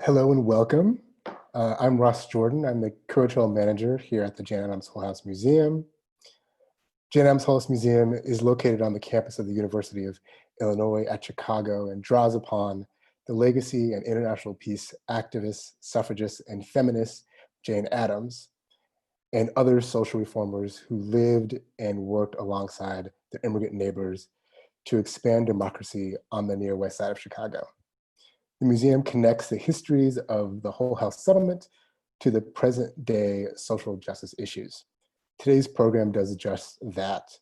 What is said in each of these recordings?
Hello and welcome. I'm Ross Jordan. I'm the curatorial manager here at the Jane Addams Hull-House Museum. Jane Addams Hull-House Museum is located on the campus of the University of Illinois at Chicago and draws upon the legacy and international peace activist, suffragist, and feminist Jane Addams and other social reformers who lived and worked alongside their immigrant neighbors to expand democracy on the near west side of Chicago. The museum connects the histories of the Hull-House settlement to the present day social justice issues. Today's program does just that.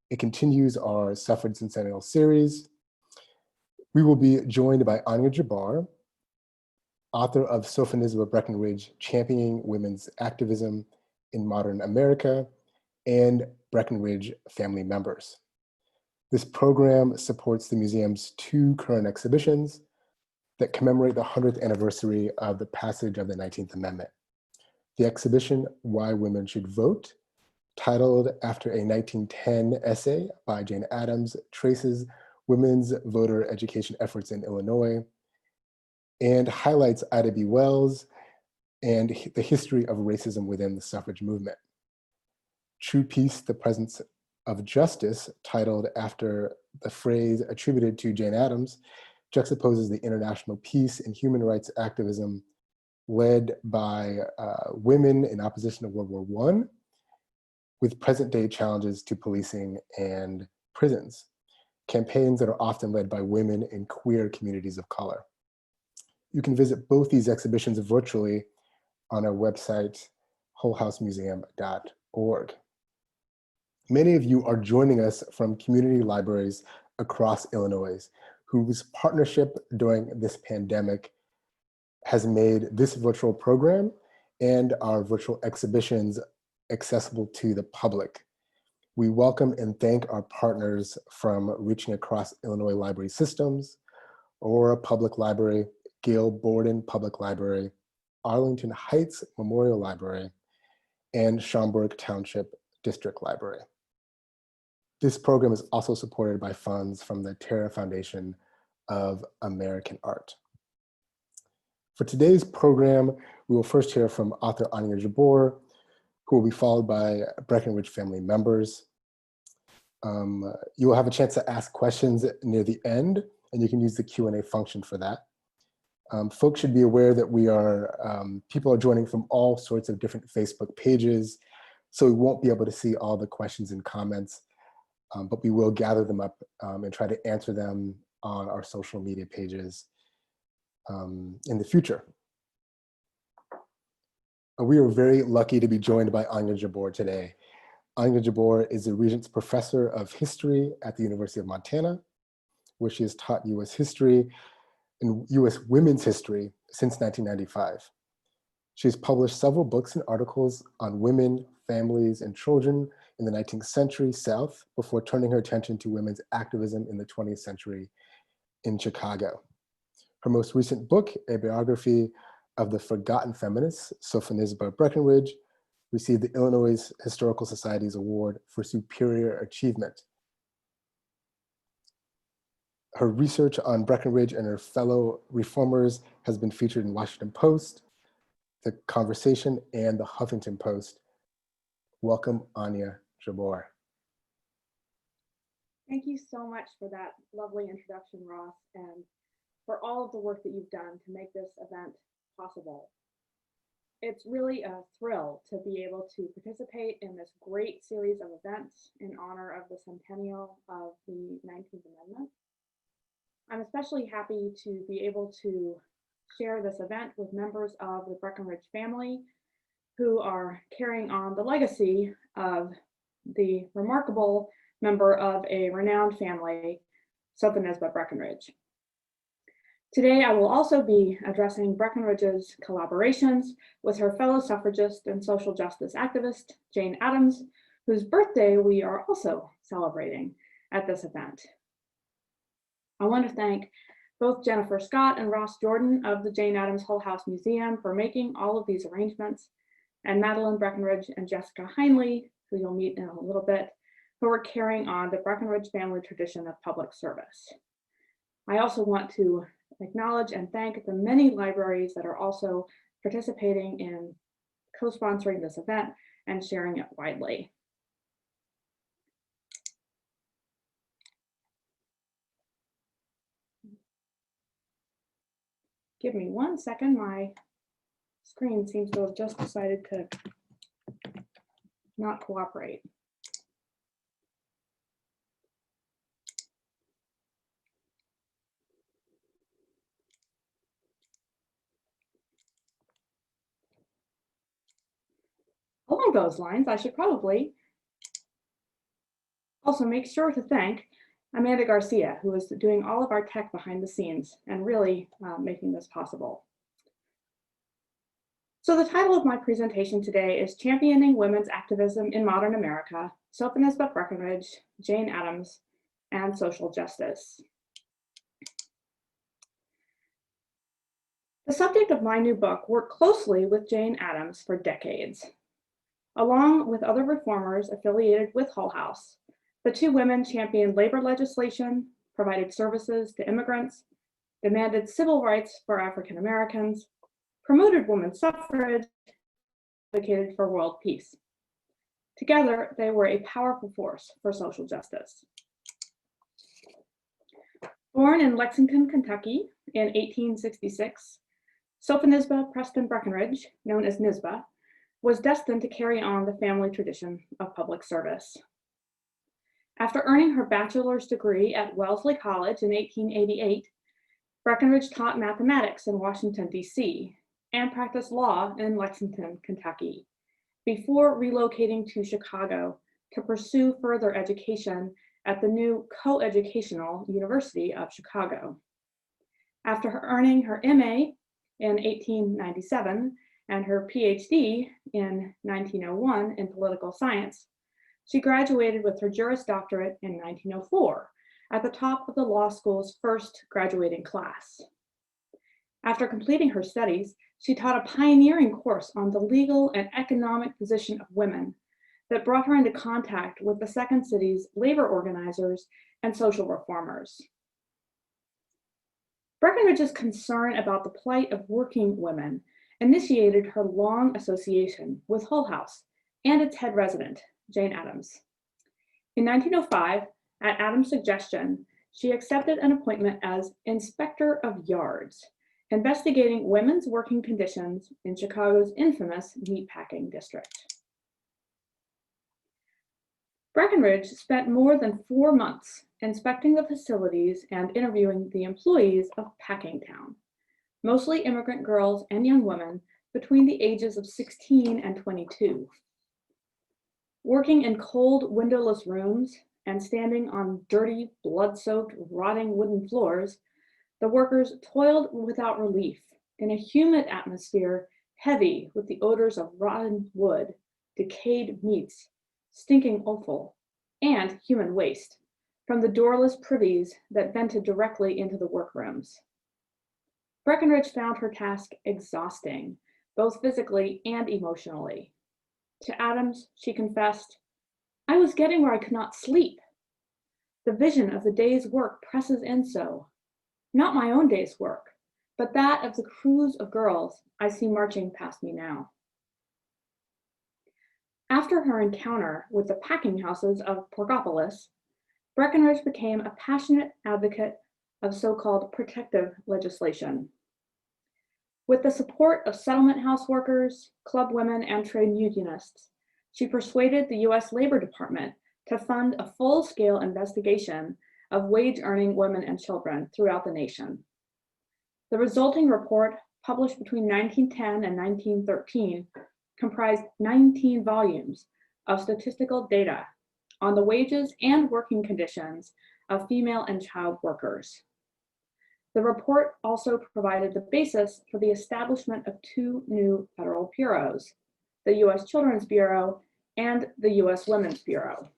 It continues our Suffrage Centennial series. We will be joined by Anya Jabour, author of Sophonisba Breckinridge, Championing Women's Activism in Modern America, and Breckinridge family members. This program supports the museum's two current exhibitions that commemorate the 100th anniversary of the passage of the 19th Amendment. The exhibition, Why Women Should Vote, titled after a 1910 essay by Jane Addams, traces women's voter education efforts in Illinois and highlights Ida B. Wells and the history of racism within the suffrage movement. True Peace, the Presence of Justice, titled after the phrase attributed to Jane Addams, juxtaposes the international peace and human rights activism led by women in opposition to World War I with present day challenges to policing and prisons, campaigns that are often led by women in queer communities of color. You can visit both these exhibitions virtually on our website, hullhousemuseum.org. Many of you are joining us from community libraries across Illinois, whose partnership during this pandemic has made this virtual program and our virtual exhibitions accessible to the public. We welcome and thank our partners from Reaching Across Illinois Library Systems, Aurora Public Library, Gail Borden Public Library, Arlington Heights Memorial Library, and Schaumburg Township District Library. This program is also supported by funds from the Terra Foundation of American Art. For today's program, we will first hear from author Anya Jabour, who will be followed by Breckinridge family members. You will have a chance to ask questions near the end, and you can use the Q&A function for that. Folks should be aware that people are joining from all sorts of different Facebook pages, so we won't be able to see all the questions and comments. But we will gather them up and try to answer them on our social media pages in the future. We are very lucky to be joined by Anya Jabour today. Anya Jabour is the Regents Professor of History at the University of Montana, where she has taught US history and US women's history since 1995. She has published several books and articles on women, families, and children in the 19th century South before turning her attention to women's activism in the 20th century in Chicago. Her most recent book, a biography of the forgotten feminist, Sophonisba Breckinridge, received the Illinois Historical Society's Award for Superior Achievement. Her research on Breckinridge and her fellow reformers has been featured in Washington Post, The Conversation, and the Huffington Post. Welcome, Anya Jabour. Thank you so much for that lovely introduction, Ross, and for all of the work that you've done to make this event possible. It's really a thrill to be able to participate in this great series of events in honor of the centennial of the 19th Amendment. I'm especially happy to be able to share this event with members of the Breckinridge family who are carrying on the legacy of the remarkable member of a renowned family, Sophonisba Breckinridge. Today, I will also be addressing Breckinridge's collaborations with her fellow suffragist and social justice activist, Jane Addams, whose birthday we are also celebrating at this event. I want to thank both Jennifer Scott and Ross Jordan of the Jane Addams Hull-House Museum for making all of these arrangements, and Madeline Breckinridge and Jessica Heinle, who you'll meet in a little bit, who are carrying on the Breckinridge family tradition of public service. I also want to acknowledge and thank the many libraries that are also participating in co-sponsoring this event and sharing it widely. Give me 1 second, my screen seems to have just decided to not cooperate. Along those lines, I should probably also make sure to thank Amanda Garcia, who is doing all of our tech behind the scenes and really making this possible. So the title of my presentation today is Championing Women's Activism in Modern America, Sophonisba Breckinridge, Jane Addams, and Social Justice. The subject of my new book worked closely with Jane Addams for decades. Along with other reformers affiliated with Hull-House, the two women championed labor legislation, provided services to immigrants, demanded civil rights for African Americans, promoted women's suffrage, advocated for world peace. Together, they were a powerful force for social justice. Born in Lexington, Kentucky in 1866, Sophonisba Breckinridge, known as Nisba, was destined to carry on the family tradition of public service. After earning her bachelor's degree at Wellesley College in 1888, Breckinridge taught mathematics in Washington, D.C., and practiced law in Lexington, Kentucky, before relocating to Chicago to pursue further education at the new co-educational University of Chicago. After earning her MA in 1897 and her PhD in 1901 in political science, she graduated with her Juris Doctorate in 1904 at the top of the law school's first graduating class. After completing her studies, she taught a pioneering course on the legal and economic position of women that brought her into contact with the Second City's labor organizers and social reformers. Breckinridge's concern about the plight of working women initiated her long association with Hull-House and its head resident, Jane Addams. In 1905, at Addams' suggestion, she accepted an appointment as Inspector of Yards, investigating women's working conditions in Chicago's infamous meatpacking district. Breckinridge spent more than 4 months inspecting the facilities and interviewing the employees of Packingtown, mostly immigrant girls and young women between the ages of 16 and 22. Working in cold, windowless rooms and standing on dirty, blood-soaked, rotting wooden floors, the workers toiled without relief in a humid atmosphere heavy with the odors of rotten wood, decayed meats, stinking offal, and human waste from the doorless privies that vented directly into the workrooms. Breckinridge found her task exhausting, both physically and emotionally. To Addams, she confessed, "I was getting where I could not sleep. The vision of the day's work presses in so, not my own day's work, but that of the crews of girls I see marching past me now." After her encounter with the packing houses of Porgopolis, Breckinridge became a passionate advocate of so-called protective legislation. With the support of settlement house workers, club women, and trade unionists, she persuaded the US Labor Department to fund a full-scale investigation of wage-earning women and children throughout the nation. The resulting report, published between 1910 and 1913, comprised 19 volumes of statistical data on the wages and working conditions of female and child workers. The report also provided the basis for the establishment of 2 new federal bureaus, the US Children's Bureau and the US Women's Bureau.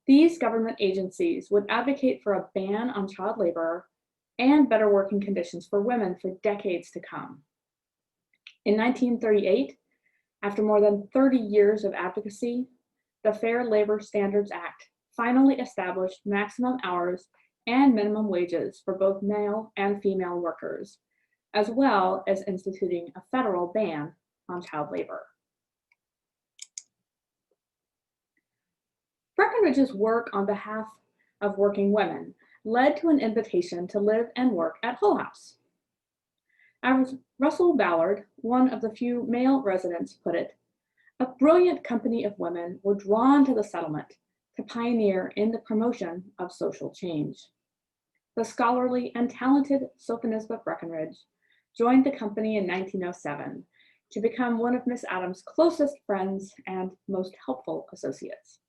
These government agencies would advocate for a ban on child labor and better working conditions for women for decades to come. In 1938, after more than 30 years of advocacy, the Fair Labor Standards Act finally established maximum hours and minimum wages for both male and female workers, as well as instituting a federal ban on child labor. Breckinridge's work on behalf of working women led to an invitation to live and work at Hull-House. As Russell Ballard, one of the few male residents, put it, a brilliant company of women were drawn to the settlement to pioneer in the promotion of social change. The scholarly and talented Sophonisba Breckinridge joined the company in 1907 to become one of Miss Addams' closest friends and most helpful associates.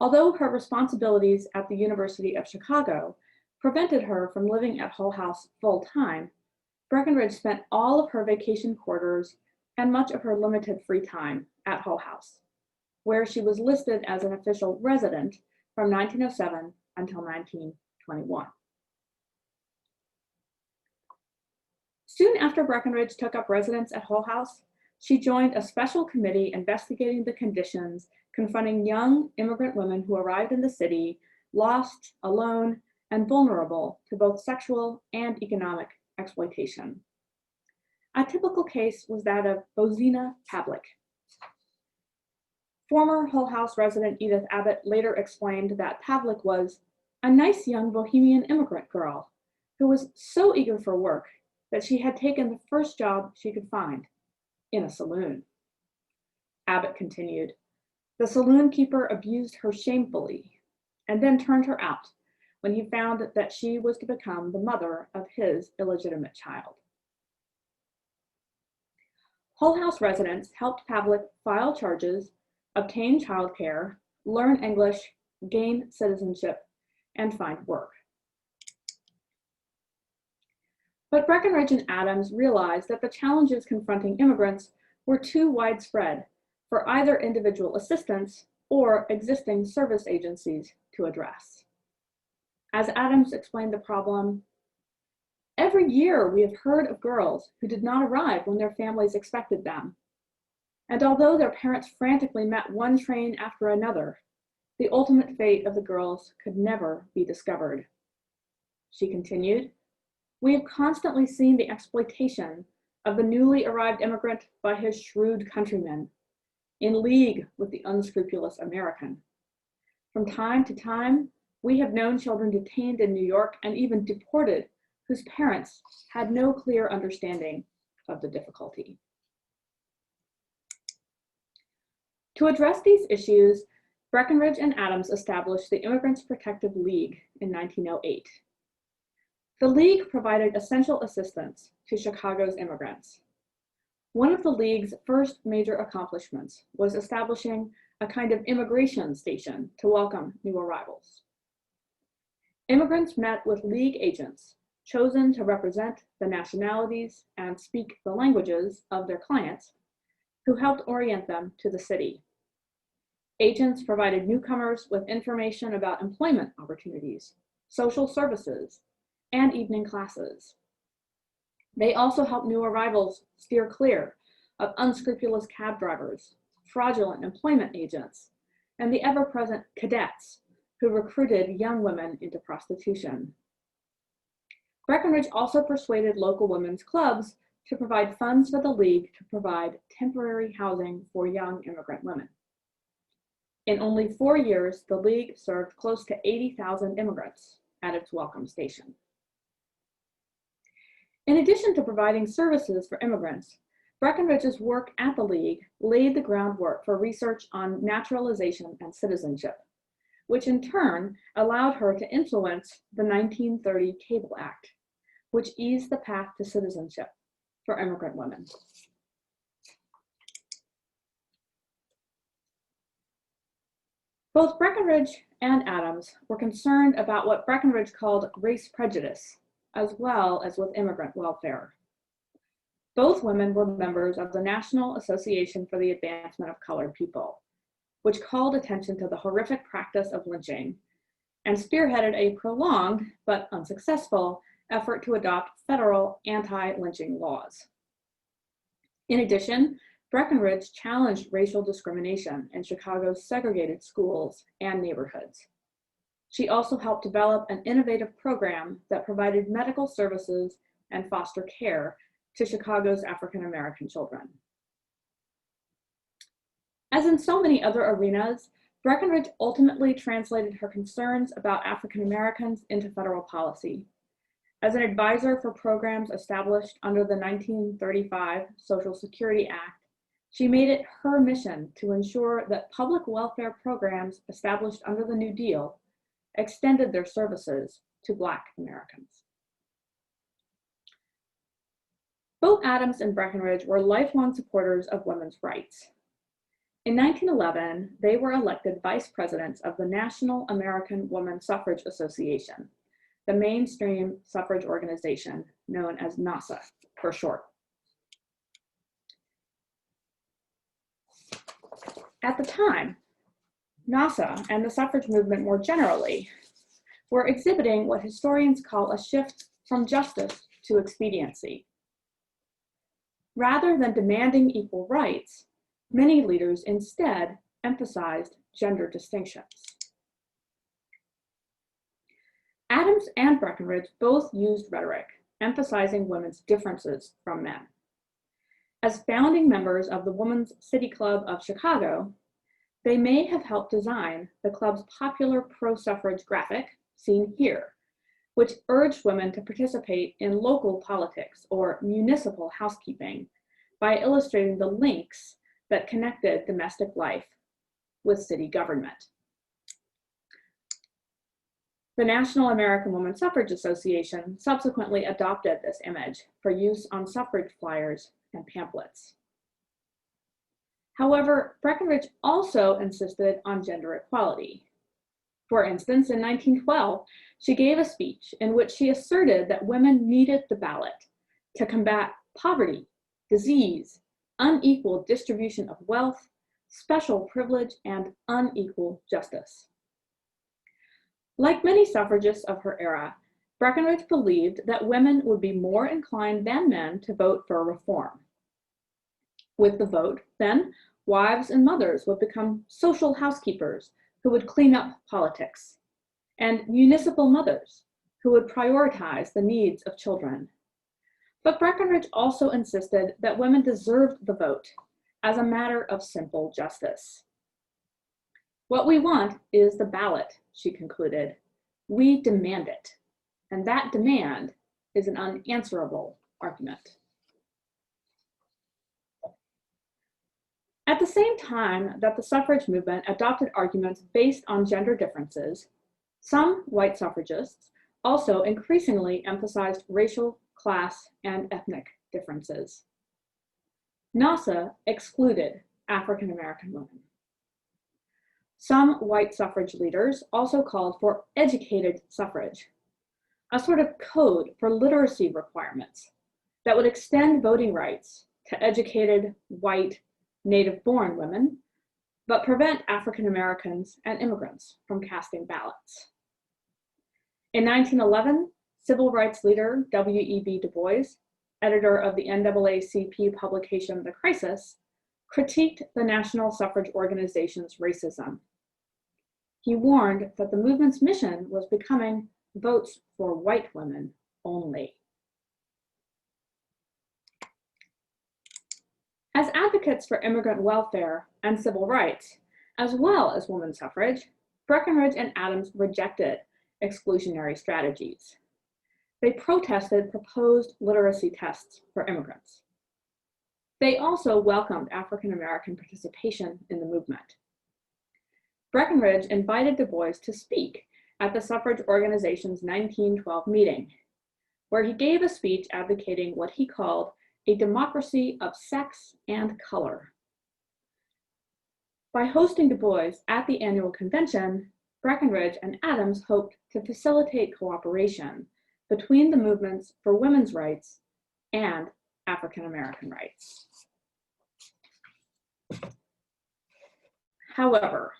Although her responsibilities at the University of Chicago prevented her from living at Hull-House full-time, Breckinridge spent all of her vacation quarters and much of her limited free time at Hull-House, where she was listed as an official resident from 1907 until 1921. Soon after Breckinridge took up residence at Hull-House, she joined a special committee investigating the conditions confronting young immigrant women who arrived in the city, lost, alone, and vulnerable to both sexual and economic exploitation. A typical case was that of Bozina Pavlik. Former Hull-House resident Edith Abbott later explained that Pavlik was a nice young bohemian immigrant girl who was so eager for work that she had taken the first job she could find, in a saloon. Abbott continued, the saloon keeper abused her shamefully and then turned her out when he found that she was to become the mother of his illegitimate child. Hull-House residents helped Pavlik file charges, obtain childcare, learn English, gain citizenship, and find work. But Breckinridge and Addams realized that the challenges confronting immigrants were too widespread for either individual assistance or existing service agencies to address. As Addams explained the problem, every year we have heard of girls who did not arrive when their families expected them. And although their parents frantically met one train after another, the ultimate fate of the girls could never be discovered. She continued, we have constantly seen the exploitation of the newly arrived immigrant by his shrewd countrymen, in league with the unscrupulous American. From time to time, we have known children detained in New York and even deported whose parents had no clear understanding of the difficulty. To address these issues, Breckinridge and Addams established the Immigrants Protective League in 1908. The League provided essential assistance to Chicago's immigrants. One of the League's first major accomplishments was establishing a kind of immigration station to welcome new arrivals. Immigrants met with League agents chosen to represent the nationalities and speak the languages of their clients, who helped orient them to the city. Agents provided newcomers with information about employment opportunities, social services, and evening classes. They also helped new arrivals steer clear of unscrupulous cab drivers, fraudulent employment agents, and the ever-present cadets who recruited young women into prostitution. Breckinridge also persuaded local women's clubs to provide funds for the League to provide temporary housing for young immigrant women. In only 4 years, the League served close to 80,000 immigrants at its welcome station. In addition to providing services for immigrants, Breckinridge's work at the League laid the groundwork for research on naturalization and citizenship, which in turn allowed her to influence the 1930 Cable Act, which eased the path to citizenship for immigrant women. Both Breckinridge and Addams were concerned about what Breckinridge called race prejudice, as well as with immigrant welfare. Both women were members of the National Association for the Advancement of Colored People, which called attention to the horrific practice of lynching and spearheaded a prolonged but unsuccessful effort to adopt federal anti-lynching laws. In addition, Breckinridge challenged racial discrimination in Chicago's segregated schools and neighborhoods. She also helped develop an innovative program that provided medical services and foster care to Chicago's African American children. As in so many other arenas, Breckinridge ultimately translated her concerns about African Americans into federal policy. As an advisor for programs established under the 1935 Social Security Act, she made it her mission to ensure that public welfare programs established under the New Deal extended their services to Black Americans. Both Addams and Breckinridge were lifelong supporters of women's rights. In 1911, they were elected vice presidents of the National American Woman Suffrage Association, the mainstream suffrage organization known as NASA for short. At the time, NASA and the suffrage movement more generally were exhibiting what historians call a shift from justice to expediency. Rather than demanding equal rights, many leaders instead emphasized gender distinctions. Addams and Breckinridge both used rhetoric, emphasizing women's differences from men. As founding members of the Women's City Club of Chicago, they may have helped design the club's popular pro-suffrage graphic, seen here, which urged women to participate in local politics or municipal housekeeping by illustrating the links that connected domestic life with city government. The National American Woman Suffrage Association subsequently adopted this image for use on suffrage flyers and pamphlets. However, Breckinridge also insisted on gender equality. For instance, in 1912, she gave a speech in which she asserted that women needed the ballot to combat poverty, disease, unequal distribution of wealth, special privilege, and unequal justice. Like many suffragists of her era, Breckinridge believed that women would be more inclined than men to vote for reform. With the vote, then, wives and mothers would become social housekeepers who would clean up politics, and municipal mothers who would prioritize the needs of children. But Breckinridge also insisted that women deserved the vote as a matter of simple justice. What we want is the ballot, she concluded. We demand it, and that demand is an unanswerable argument. At the same time that the suffrage movement adopted arguments based on gender differences, some white suffragists also increasingly emphasized racial, class, and ethnic differences. NASA excluded African American women. Some white suffrage leaders also called for educated suffrage, a sort of code for literacy requirements that would extend voting rights to educated, white, native-born women, but prevent African Americans and immigrants from casting ballots. In 1911, civil rights leader W.E.B. Du Bois, editor of the NAACP publication The Crisis, critiqued the National Suffrage Organization's racism. He warned that the movement's mission was becoming votes for white women only. As advocates for immigrant welfare and civil rights, as well as women's suffrage, Breckinridge and Addams rejected exclusionary strategies. They protested proposed literacy tests for immigrants. They also welcomed African American participation in the movement. Breckinridge invited Du Bois to speak at the suffrage organization's 1912 meeting, where he gave a speech advocating what he called a democracy of sex and color. By hosting Du Bois at the annual convention, Breckinridge and Addams hoped to facilitate cooperation between the movements for women's rights and African American rights. However,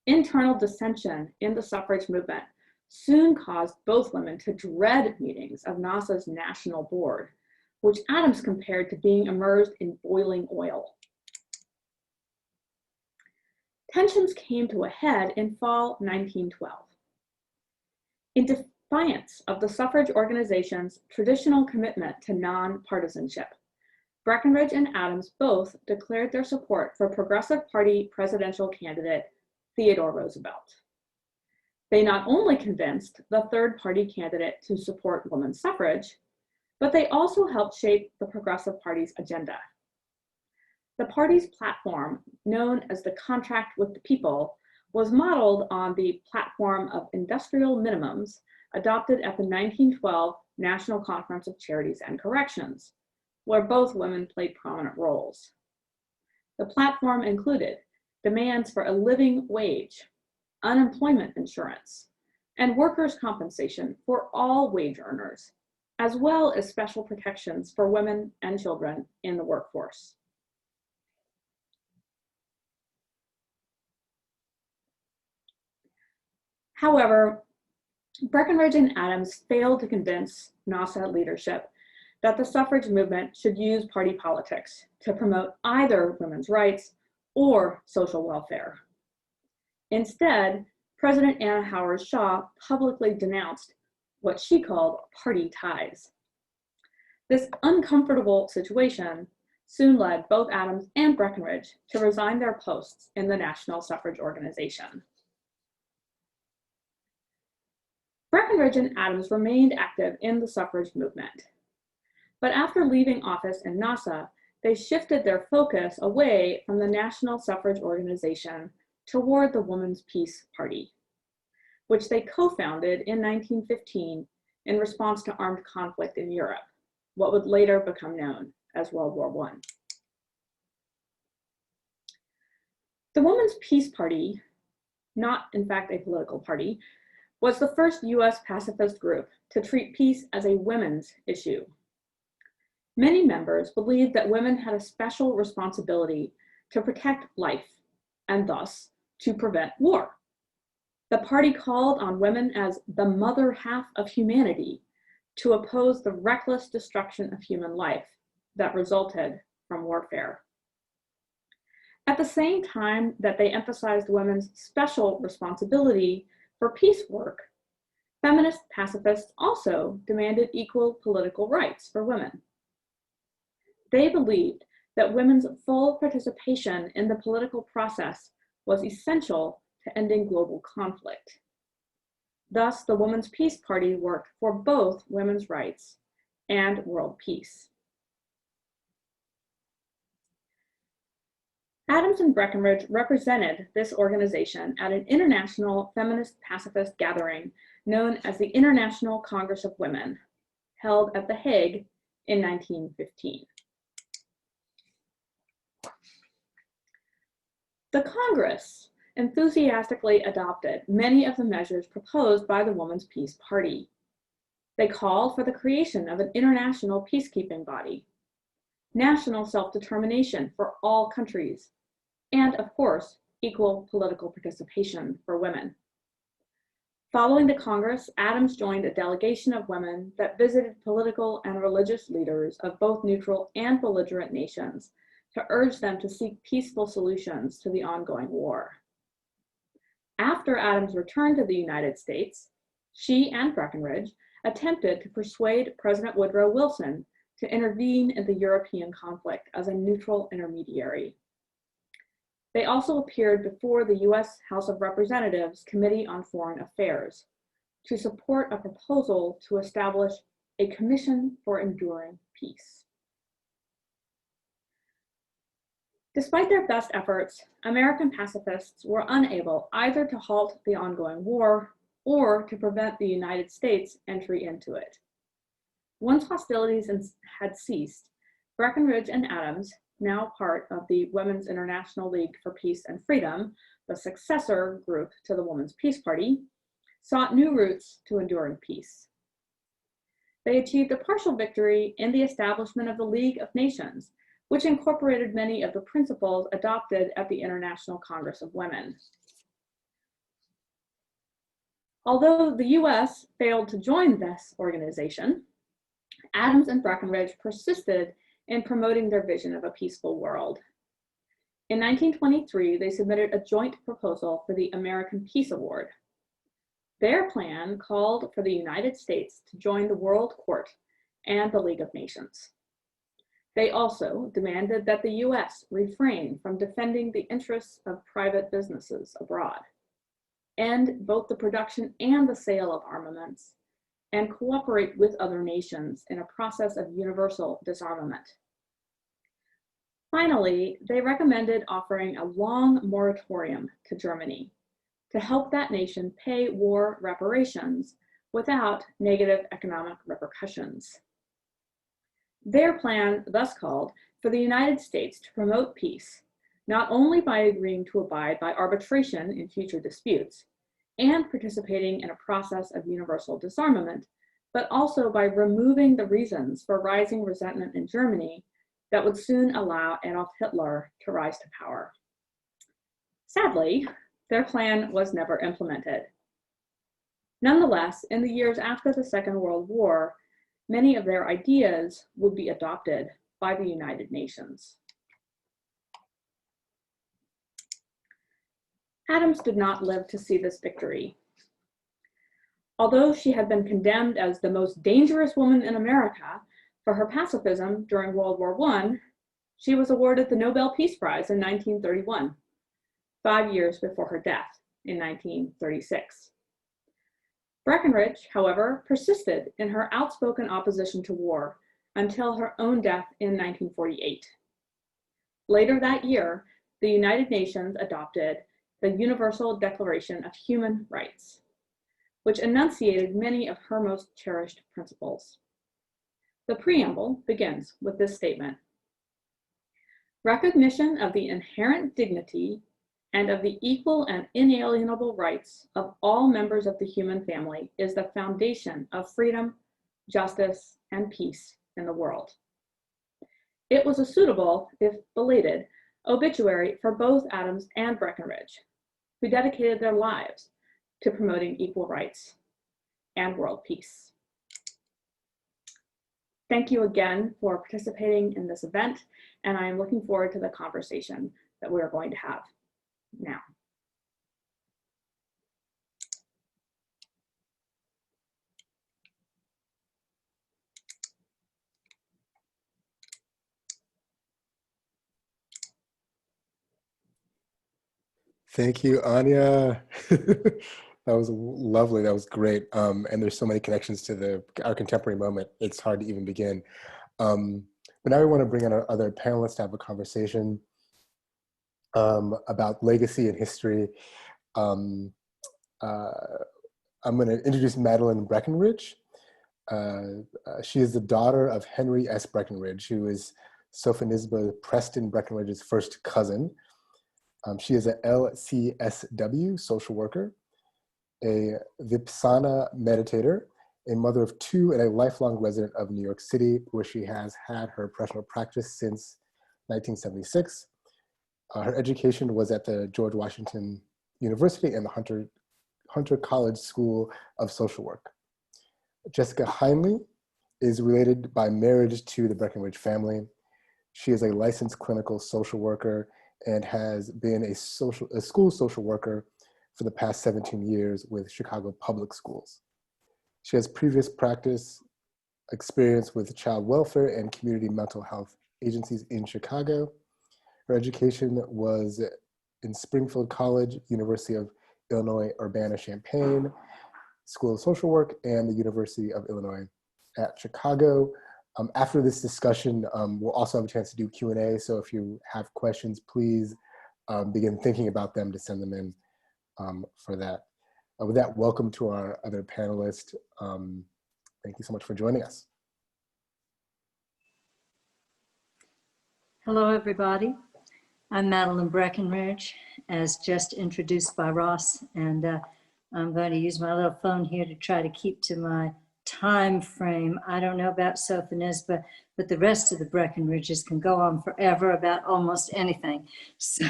internal dissension in the suffrage movement soon caused both women to dread meetings of NASA's national board, which Addams compared to being immersed in boiling oil. Tensions came to a head in fall 1912, In defiance of the suffrage organization's traditional commitment to nonpartisanship, Breckinridge and Addams both declared their support for Progressive Party presidential candidate Theodore Roosevelt. They not only convinced the third party candidate to support women's suffrage, but they also helped shape the Progressive Party's agenda. The party's platform, known as the Contract with the People, was modeled on the platform of industrial minimums adopted at the 1912 National Conference of Charities and Corrections, where both women played prominent roles. The platform included demands for a living wage, unemployment insurance, and workers' compensation for all wage earners, as well as special protections for women and children in the workforce. However, Breckinridge and Addams failed to convince NASA leadership that the suffrage movement should use party politics to promote either women's rights or social welfare. Instead, President Anna Howard Shaw publicly denounced what she called party ties. This uncomfortable situation soon led both Addams and Breckinridge to resign their posts in the National Suffrage Organization. Breckinridge and Addams remained active in the suffrage movement. But after leaving office in NASA, they shifted their focus away from the National Suffrage Organization toward the Women's Peace Party, which they co-founded in 1915 in response to armed conflict in Europe, what would later become known as World War I. The Women's Peace Party, not in fact a political party, was the first US pacifist group to treat peace as a women's issue. Many members believed that women had a special responsibility to protect life and thus to prevent war. The party called on women as the mother half of humanity to oppose the reckless destruction of human life that resulted from warfare. At the same time that they emphasized women's special responsibility for peace work, feminist pacifists also demanded equal political rights for women. They believed that women's full participation in the political process was essential to ending global conflict. Thus, the Women's Peace Party worked for both women's rights and world peace. Addams and Breckinridge represented this organization at an international feminist pacifist gathering known as the International Congress of Women, held at The Hague in 1915. The Congress enthusiastically adopted many of the measures proposed by the Women's Peace Party. They called for the creation of an international peacekeeping body, national self-determination for all countries, and of course, equal political participation for women. Following the Congress, Addams joined a delegation of women that visited political and religious leaders of both neutral and belligerent nations to urge them to seek peaceful solutions to the ongoing war. After Addams returned to the United States, she and Breckinridge attempted to persuade President Woodrow Wilson to intervene in the European conflict as a neutral intermediary. They also appeared before the US House of Representatives Committee on Foreign Affairs to support a proposal to establish a Commission for Enduring Peace. Despite their best efforts, American pacifists were unable either to halt the ongoing war or to prevent the United States' entry into it. Once hostilities had ceased, Breckinridge and Addams, now part of the Women's International League for Peace and Freedom, the successor group to the Women's Peace Party, sought new routes to enduring peace. They achieved a partial victory in the establishment of the League of Nations, which incorporated many of the principles adopted at the International Congress of Women. Although the US failed to join this organization, Addams and Breckinridge persisted in promoting their vision of a peaceful world. In 1923, they submitted a joint proposal for the American Peace Award. Their plan called for the United States to join the World Court and the League of Nations. They also demanded that the US refrain from defending the interests of private businesses abroad, end both the production and the sale of armaments, and cooperate with other nations in a process of universal disarmament. Finally, they recommended offering a long moratorium to Germany to help that nation pay war reparations without negative economic repercussions. Their plan thus called for the United States to promote peace, not only by agreeing to abide by arbitration in future disputes and participating in a process of universal disarmament, but also by removing the reasons for rising resentment in Germany that would soon allow Adolf Hitler to rise to power. Sadly, their plan was never implemented. Nonetheless, in the years after the Second World War, many of their ideas would be adopted by the United Nations. Addams did not live to see this victory. Although she had been condemned as the most dangerous woman in America for her pacifism during World War I, she was awarded the Nobel Peace Prize in 1931, 5 years before her death in 1936. Breckinridge, however, persisted in her outspoken opposition to war until her own death in 1948. Later that year, the United Nations adopted the Universal Declaration of Human Rights, which enunciated many of her most cherished principles. The preamble begins with this statement: recognition of the inherent dignity and of the equal and inalienable rights of all members of the human family is the foundation of freedom, justice, and peace in the world. It was a suitable, if belated, obituary for both Addams and Breckinridge, who dedicated their lives to promoting equal rights and world peace. Thank you again for participating in this event, and I am looking forward to the conversation that we are going to have now. Thank you, Anya. That was lovely. That was great. And there's so many connections to our contemporary moment. It's hard to even begin. But now we want to bring in our other panelists to have a conversation about legacy and history. I'm going to introduce Madeleine Breckinridge. She is the daughter of Henry S. Breckinridge, who is Sophonisba Breckinridge's first cousin. She is a LCSW social worker, a Vipassana meditator, a mother of two, and a lifelong resident of New York City, where she has had her professional practice since 1976. Her education was at the George Washington University and the Hunter College School of Social Work. Jessica Heinle is related by marriage to the Breckinridge family. She is a licensed clinical social worker and has been a school social worker for the past 17 years with Chicago Public Schools. She has previous practice experience with child welfare and community mental health agencies in Chicago. Her education was in Springfield College, University of Illinois Urbana-Champaign, School of Social Work, and the University of Illinois at Chicago. After this discussion, we'll also have a chance to do Q&A, so if you have questions, please begin thinking about them to send them in for that. With that, welcome to our other panelists. Thank you so much for joining us. Hello, everybody. I'm Madeline Breckinridge, as just introduced by Ross, and I'm going to use my little phone here to try to keep to my time frame. I don't know about Sophonisba, but the rest of the Breckinridges can go on forever about almost anything. So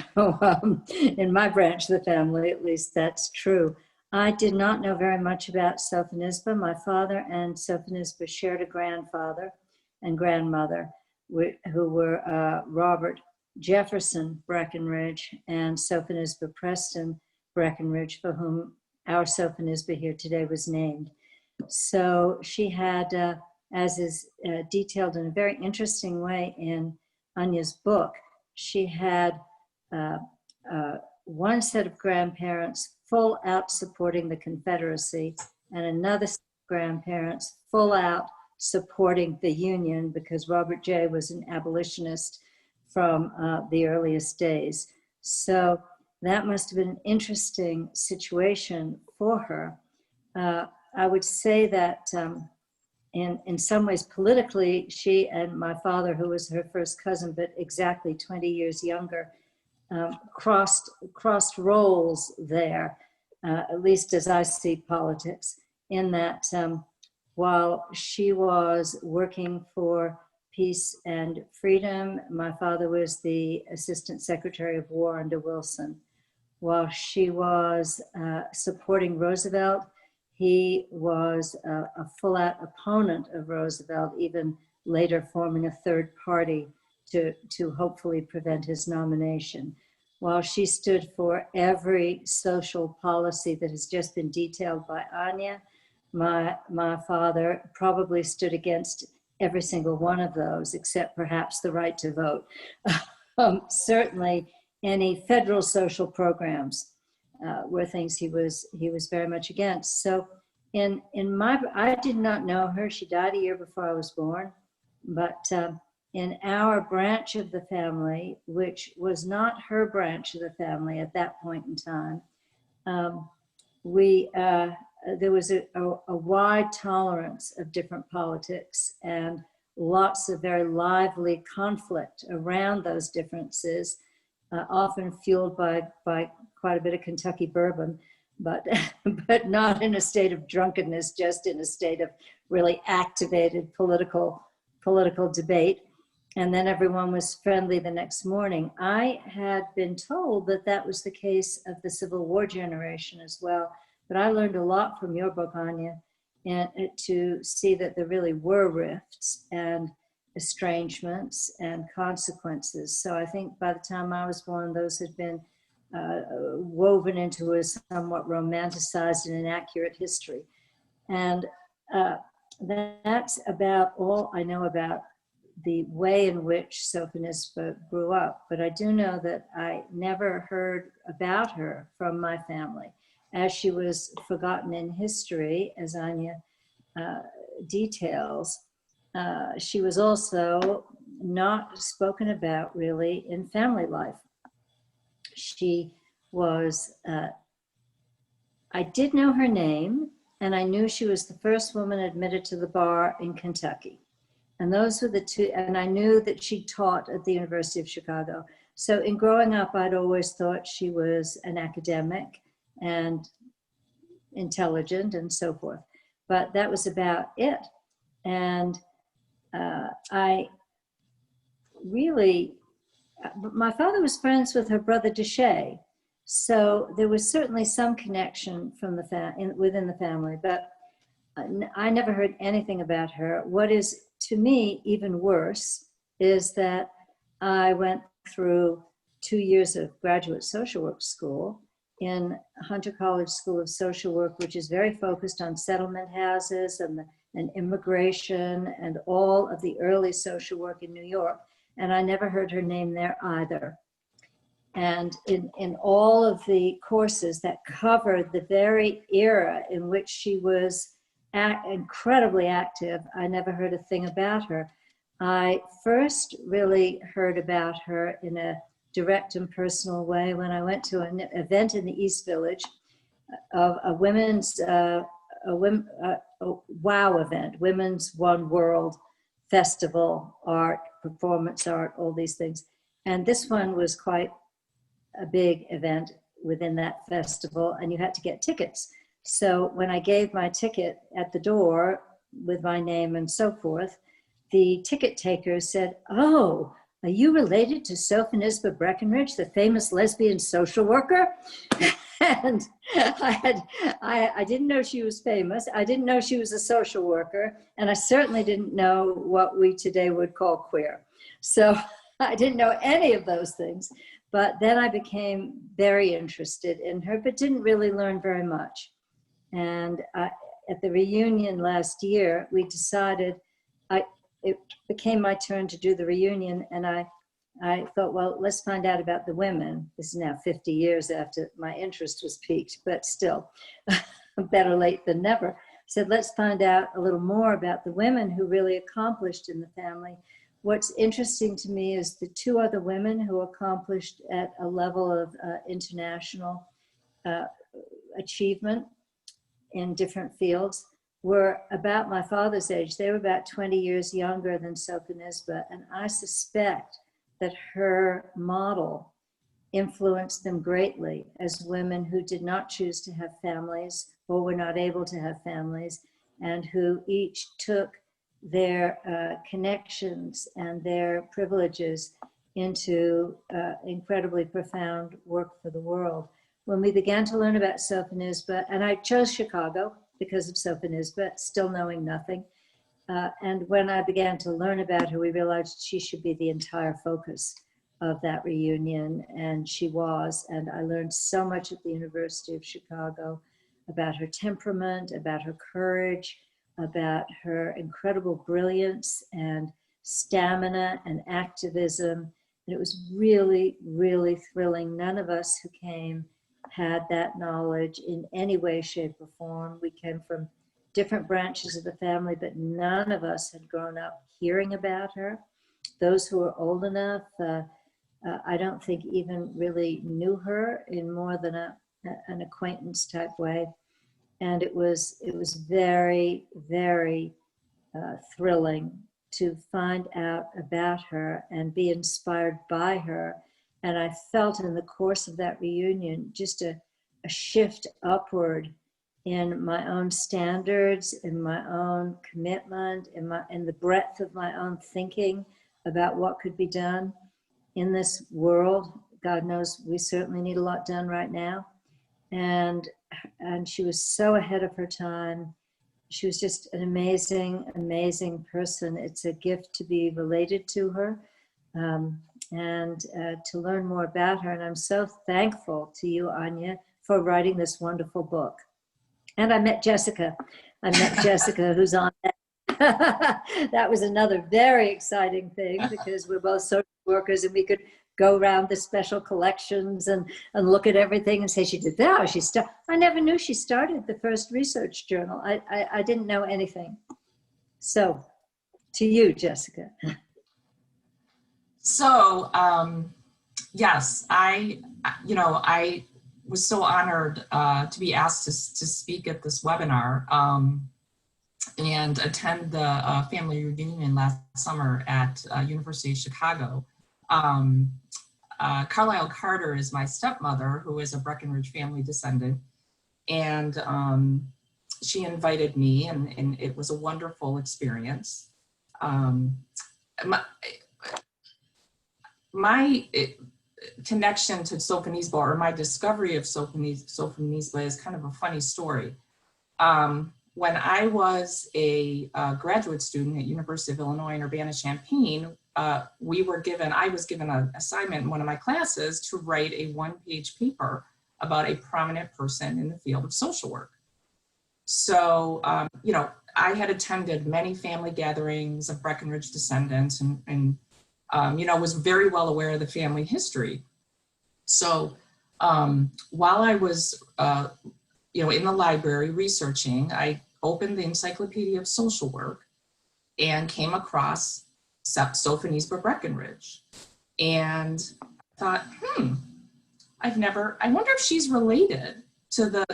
in my branch of the family, at least, that's true. I did not know very much about Sophonisba. My father and Sophonisba shared a grandfather and grandmother who were Robert Jefferson Breckinridge and Sophonisba Preston Breckinridge, for whom our Sophonisba here today was named. So she had, as is detailed in a very interesting way in Anya's book, she had one set of grandparents full out supporting the Confederacy and another set of grandparents full out supporting the Union, because Robert J. was an abolitionist from the earliest days. So that must have been an interesting situation for her. I would say that in some ways politically, she and my father, who was her first cousin, but exactly 20 years younger, crossed roles there, at least as I see politics, in that while she was working for peace and freedom, my father was the Assistant Secretary of War under Wilson. While she was supporting Roosevelt, he was a full-out opponent of Roosevelt, even later forming a third party to hopefully prevent his nomination. While she stood for every social policy that has just been detailed by Anya, my father probably stood against every single one of those, except perhaps the right to vote. Certainly any federal social programs were things he was very much against. So I did not know her. She died a year before I was born, but in our branch of the family, which was not her branch of the family at that point in time, there was a wide tolerance of different politics and lots of very lively conflict around those differences, often fueled by quite a bit of Kentucky bourbon, but not in a state of drunkenness, just in a state of really activated political debate. And then everyone was friendly the next morning. I had been told that that was the case of the Civil War generation as well, but I learned a lot from your book, Anya, and to see that there really were rifts and estrangements and consequences. So I think by the time I was born, those had been woven into a somewhat romanticized and inaccurate history. And that's about all I know about the way in which Sophonisba grew up. But I do know that I never heard about her from my family, as she was forgotten in history, as Anya details. She was also not spoken about really in family life. She was, I did know her name, and I knew she was the first woman admitted to the bar in Kentucky. And those were the two, and I knew that she taught at the University of Chicago. So in growing up, I'd always thought she was an academic and intelligent and so forth. But that was about it. And I really, my father was friends with her brother Deshay. So there was certainly some connection from the within the family, but I never heard anything about her. What is, to me, even worse is that I went through 2 years of graduate social work school in Hunter College School of Social Work, which is very focused on settlement houses and immigration and all of the early social work in New York. And I never heard her name there either. And in all of the courses that covered the very era in which she was incredibly active, I never heard a thing about her. I first really heard about her in a direct and personal way when I went to an event in the East Village of a women's WOW event, Women's One World Festival, art, performance art, all these things. And this one was quite a big event within that festival, and you had to get tickets. So when I gave my ticket at the door with my name and so forth, the ticket taker said, "Oh, are you related to Sophonisba Breckinridge, the famous lesbian social worker?" And I didn't know she was famous. I didn't know she was a social worker. And I certainly didn't know what we today would call queer. So I didn't know any of those things. But then I became very interested in her, but didn't really learn very much. And at the reunion last year, we decided, it became my turn to do the reunion, and I thought, well, let's find out about the women. This is now 50 years after my interest was piqued, but still, better late than never. I said, let's find out a little more about the women who really accomplished in the family. What's interesting to me is the two other women who accomplished at a level of international achievement in different fields were about my father's age. They were about 20 years younger than Sofia Nisba, and I suspect that her model influenced them greatly as women who did not choose to have families or were not able to have families, and who each took their connections and their privileges into incredibly profound work for the world. When we began to learn about Sofia Nisba, and I chose Chicago because of Sofia Nisba, still knowing nothing. And when I began to learn about her, we realized she should be the entire focus of that reunion, and she was. And I learned so much at the University of Chicago about her temperament, about her courage, about her incredible brilliance and stamina and activism. And it was really, really thrilling. None of us who came had that knowledge in any way, shape, or form. We came from different branches of the family, but none of us had grown up hearing about her. Those who were old enough, I don't think even really knew her in more than an acquaintance type way. And it was very, very thrilling to find out about her and be inspired by her. And I felt in the course of that reunion just a shift upward in my own standards, in my own commitment, in the breadth of my own thinking about what could be done in this world. God knows we certainly need a lot done right now. And she was so ahead of her time. She was just an amazing, amazing person. It's a gift to be related to her and to learn more about her. And I'm so thankful to you, Anya, for writing this wonderful book. And I met Jessica. Who's on that. That was another very exciting thing because we're both social workers and we could go around the special collections and look at everything and say, she did that, I never knew she started the first research journal. I didn't know anything. So to you, Jessica. So, yes, I was so honored to be asked to speak at this webinar and attend the family reunion last summer at University of Chicago. Carlisle Carter is my stepmother, who is a Breckinridge family descendant, and she invited me, and it was a wonderful experience. My connection to Sophonisba, or my discovery of Sophonisba, is kind of a funny story. When I was a graduate student at University of Illinois in Urbana-Champaign, I was given an assignment in one of my classes to write a one-page paper about a prominent person in the field of social work. So, I had attended many family gatherings of Breckinridge descendants and was very well aware of the family history. So while I was, in the library researching, I opened the Encyclopedia of Social Work and came across Sophonisba Breckinridge. And thought, I wonder if she's related to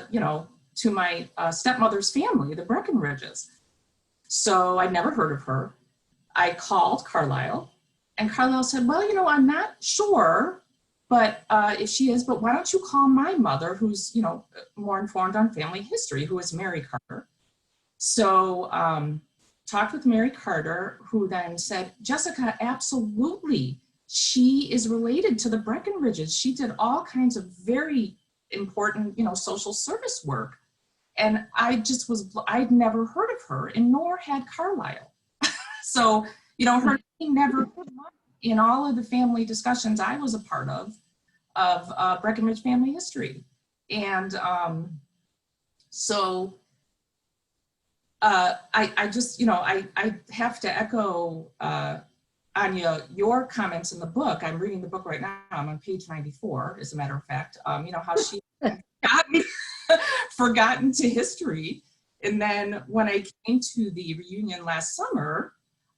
to my stepmother's family, the Breckinridges. So I'd never heard of her. I called Carlisle, and Carlisle said, well, I'm not sure, but if she is, but why don't you call my mother, who's, more informed on family history, who is Mary Carter. So talked with Mary Carter, who then said, Jessica, absolutely. She is related to the Breckinridges. She did all kinds of very important, social service work. And I'd never heard of her, and nor had Carlisle. So, her name never came up in all of the family discussions I was a part of Breckinridge family history. And So I just, I have to echo, Anya, your comments in the book. I'm reading the book right now. I'm on page 94, as a matter of fact. How she forgotten to history. And then when I came to the reunion last summer,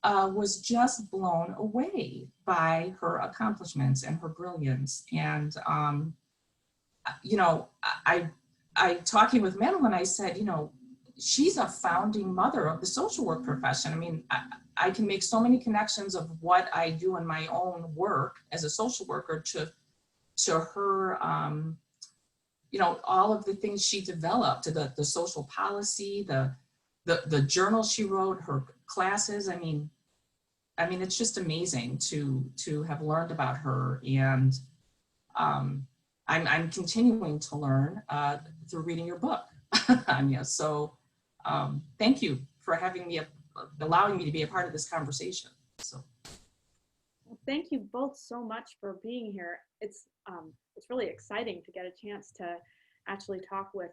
was just blown away by her accomplishments and her brilliance. And, I talking with Madeline, I said, she's a founding mother of the social work profession. I mean, I can make so many connections of what I do in my own work as a social worker to her, all of the things she developed, the social policy, the journal she wrote, her classes. I mean, it's just amazing to have learned about her. And I'm continuing to learn through reading your book, Anya. So thank you for allowing me to be a part of this conversation. So. Well, thank you both so much for being here. It's really exciting to get a chance to actually talk with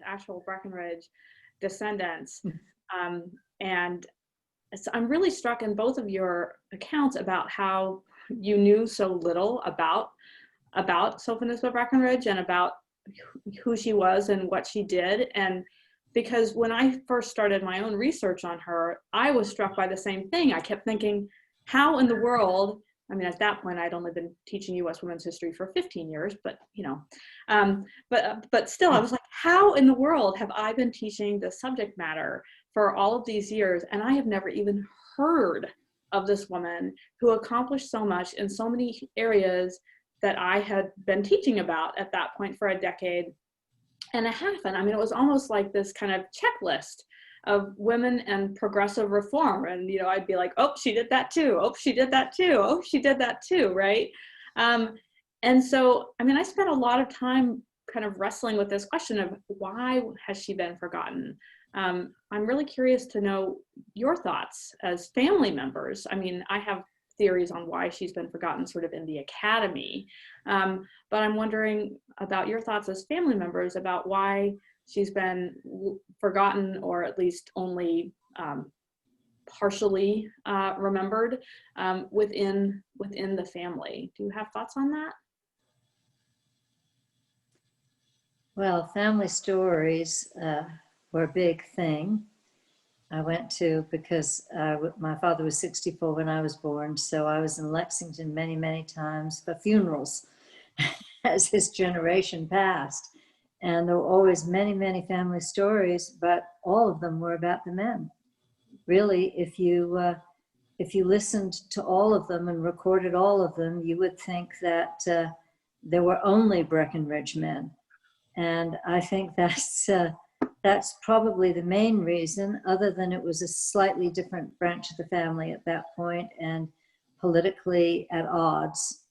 actual Breckinridge descendants. And so I'm really struck in both of your accounts about how you knew so little about Sophonisba Breckinridge and about who she was and what she did. And because when I first started my own research on her, I was struck by the same thing. I kept thinking, how in the world, I mean, at that point, I'd only been teaching U.S. women's history for 15 years, but but still, I was like, how in the world have I been teaching the subject matter for all of these years, and I have never even heard of this woman who accomplished so much in so many areas that I had been teaching about at that point for a decade and a half. And I mean, it was almost like this kind of checklist of women and progressive reform. And, I'd be like, oh, she did that too. Oh, she did that too. Oh, she did that too, right? And so, I mean, I spent a lot of time kind of wrestling with this question of why has she been forgotten? I'm really curious to know your thoughts as family members. I mean, I have theories on why she's been forgotten sort of in the academy, but I'm wondering about your thoughts as family members about why she's been forgotten, or at least only partially remembered within the family. Do you have thoughts on that? Well, family stories were a big thing. I went to, because my father was 64 when I was born, so I was in Lexington many, many times for funerals as his generation passed. And there were always many, many family stories, but all of them were about the men. Really, if you listened to all of them and recorded all of them, you would think that there were only Breckinridge men. And I think that's probably the main reason, other than it was a slightly different branch of the family at that point and politically at odds.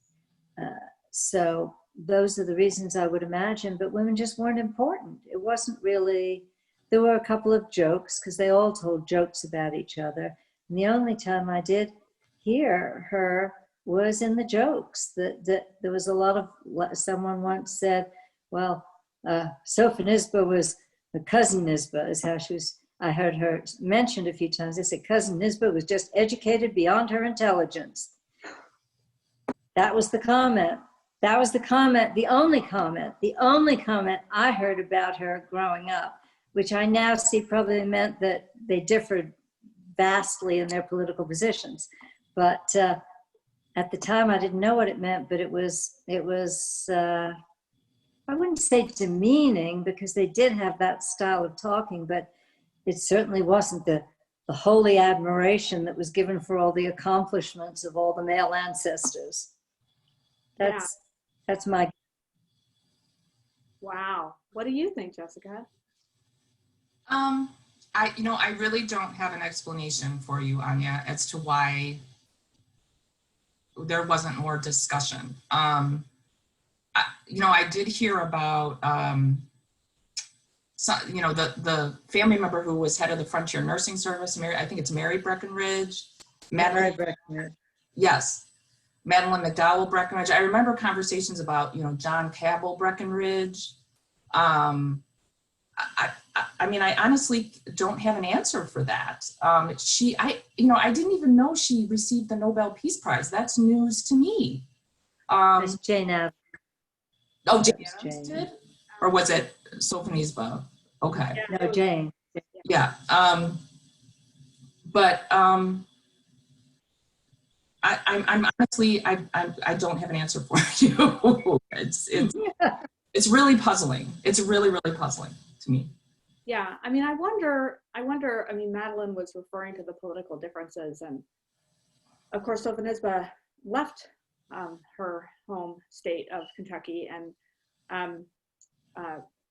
So those are the reasons I would imagine, but women just weren't important. It wasn't really, there were a couple of jokes because they all told jokes about each other. And the only time I did hear her was in the jokes. That there was a lot of, someone once said, well, Sophonisba was the cousin Nisba, is how she was. I heard her mentioned a few times. They said cousin Nisba was just educated beyond her intelligence. That was the comment. That was the comment, the only comment I heard about her growing up, which I now see probably meant that they differed vastly in their political positions. But at the time I didn't know what it meant, but it was I wouldn't say demeaning, because they did have that style of talking, but it certainly wasn't the holy admiration that was given for all the accomplishments of all the male ancestors. That's my. Wow. What do you think, Jessica? I really don't have an explanation for you, Anya, as to why there wasn't more discussion. I did hear about, the family member who was head of the Frontier Nursing Service, I think it's Mary Breckinridge. Mary Breckinridge. Yes. Madeline McDowell Breckinridge. I remember conversations about, John Cabell Breckinridge. I mean, I honestly don't have an answer for that. I didn't even know she received the Nobel Peace Prize. That's news to me. It's Jane Addams. Oh, Jane That was Addams Jane. did? Or was it Sophonisba? Okay. Yeah, No, it was- Jane. Yeah. I'm honestly, I don't have an answer for you. It's really puzzling. It's really, really puzzling to me. Yeah, I mean, I wonder, I mean, Madeline was referring to the political differences, and of course, Sophonisba left her home state of Kentucky and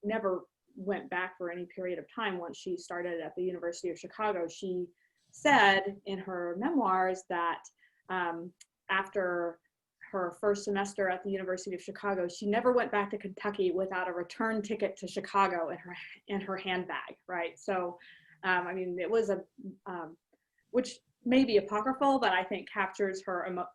never went back for any period of time. Once she started at the University of Chicago, she said in her memoirs that after her first semester at the University of Chicago, she never went back to Kentucky without a return ticket to Chicago in her handbag, right? So, I mean, it was which may be apocryphal, but I think captures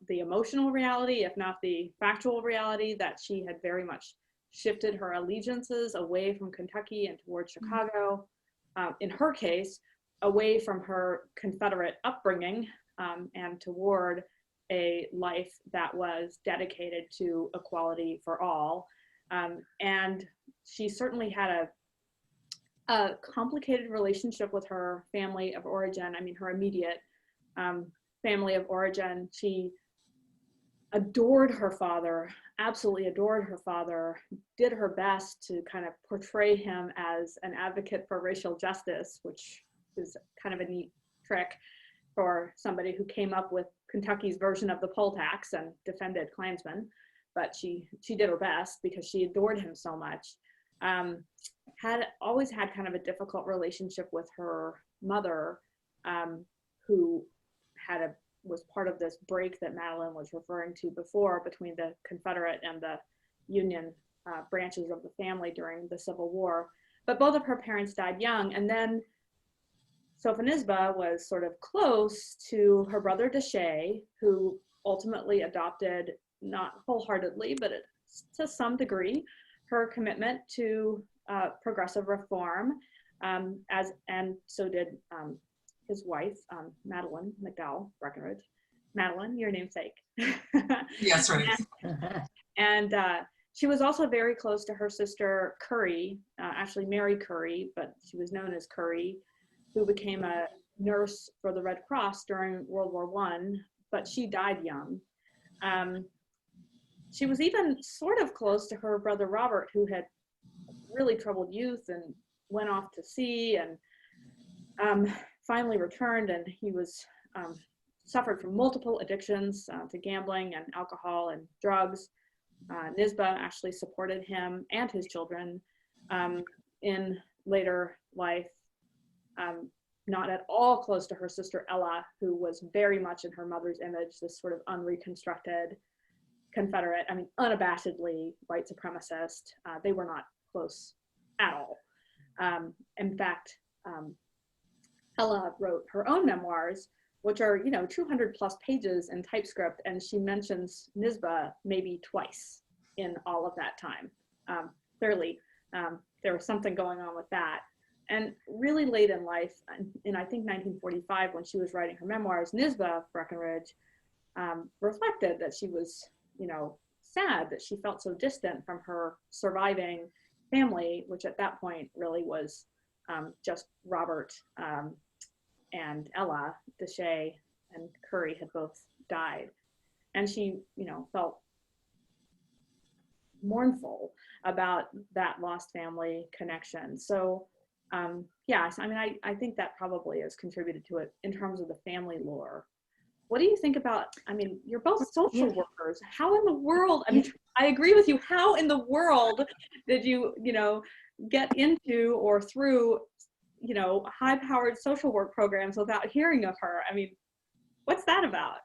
the emotional reality, if not the factual reality, that she had very much shifted her allegiances away from Kentucky and towards Chicago. In her case, away from her Confederate upbringing and toward a life that was dedicated to equality for all. And she certainly had a complicated relationship with her family of origin. I mean, her immediate family of origin. She adored her father, absolutely adored her father, did her best to kind of portray him as an advocate for racial justice, which is kind of a neat trick for somebody who came up with Kentucky's version of the poll tax and defended Klansmen. But she did her best because she adored him so much. Had always had kind of a difficult relationship with her mother, who was part of this break that Madeline was referring to before between the Confederate and the Union branches of the family during the Civil War. But both of her parents died young, and then Sophonisba was sort of close to her brother Deshay, who ultimately adopted, not wholeheartedly, but to some degree, her commitment to progressive reform, and so did his wife, Madeline McDowell Breckinridge. Madeline, your namesake. Yes, right. And she was also very close to her sister Curry, actually Mary Curry, but she was known as Curry, who became a nurse for the Red Cross during World War I, but she died young. She was even sort of close to her brother Robert, who had really troubled youth and went off to sea and finally returned, and he was suffered from multiple addictions to gambling and alcohol and drugs. Nisba actually supported him and his children in later life. Not at all close to her sister Ella, who was very much in her mother's image, this sort of unreconstructed Confederate, I mean, unabashedly white supremacist. They were not close at all. In fact, Ella wrote her own memoirs, which are, 200 plus pages in typescript, and she mentions Nisba maybe twice in all of that time. Clearly, there was something going on with that. And really late in life, in I think 1945, when she was writing her memoirs, Nisba Breckinridge reflected that she was, sad that she felt so distant from her surviving family, which at that point really was just Robert and Ella. Deshay and Curry had both died. And she, felt mournful about that lost family connection. So yes, I mean, I think that probably has contributed to it in terms of the family lore. What do you think about, I mean, you're both social workers. How in the world, I mean, I agree with you. How in the world did you, get into or through, high-powered social work programs without hearing of her? I mean, what's that about?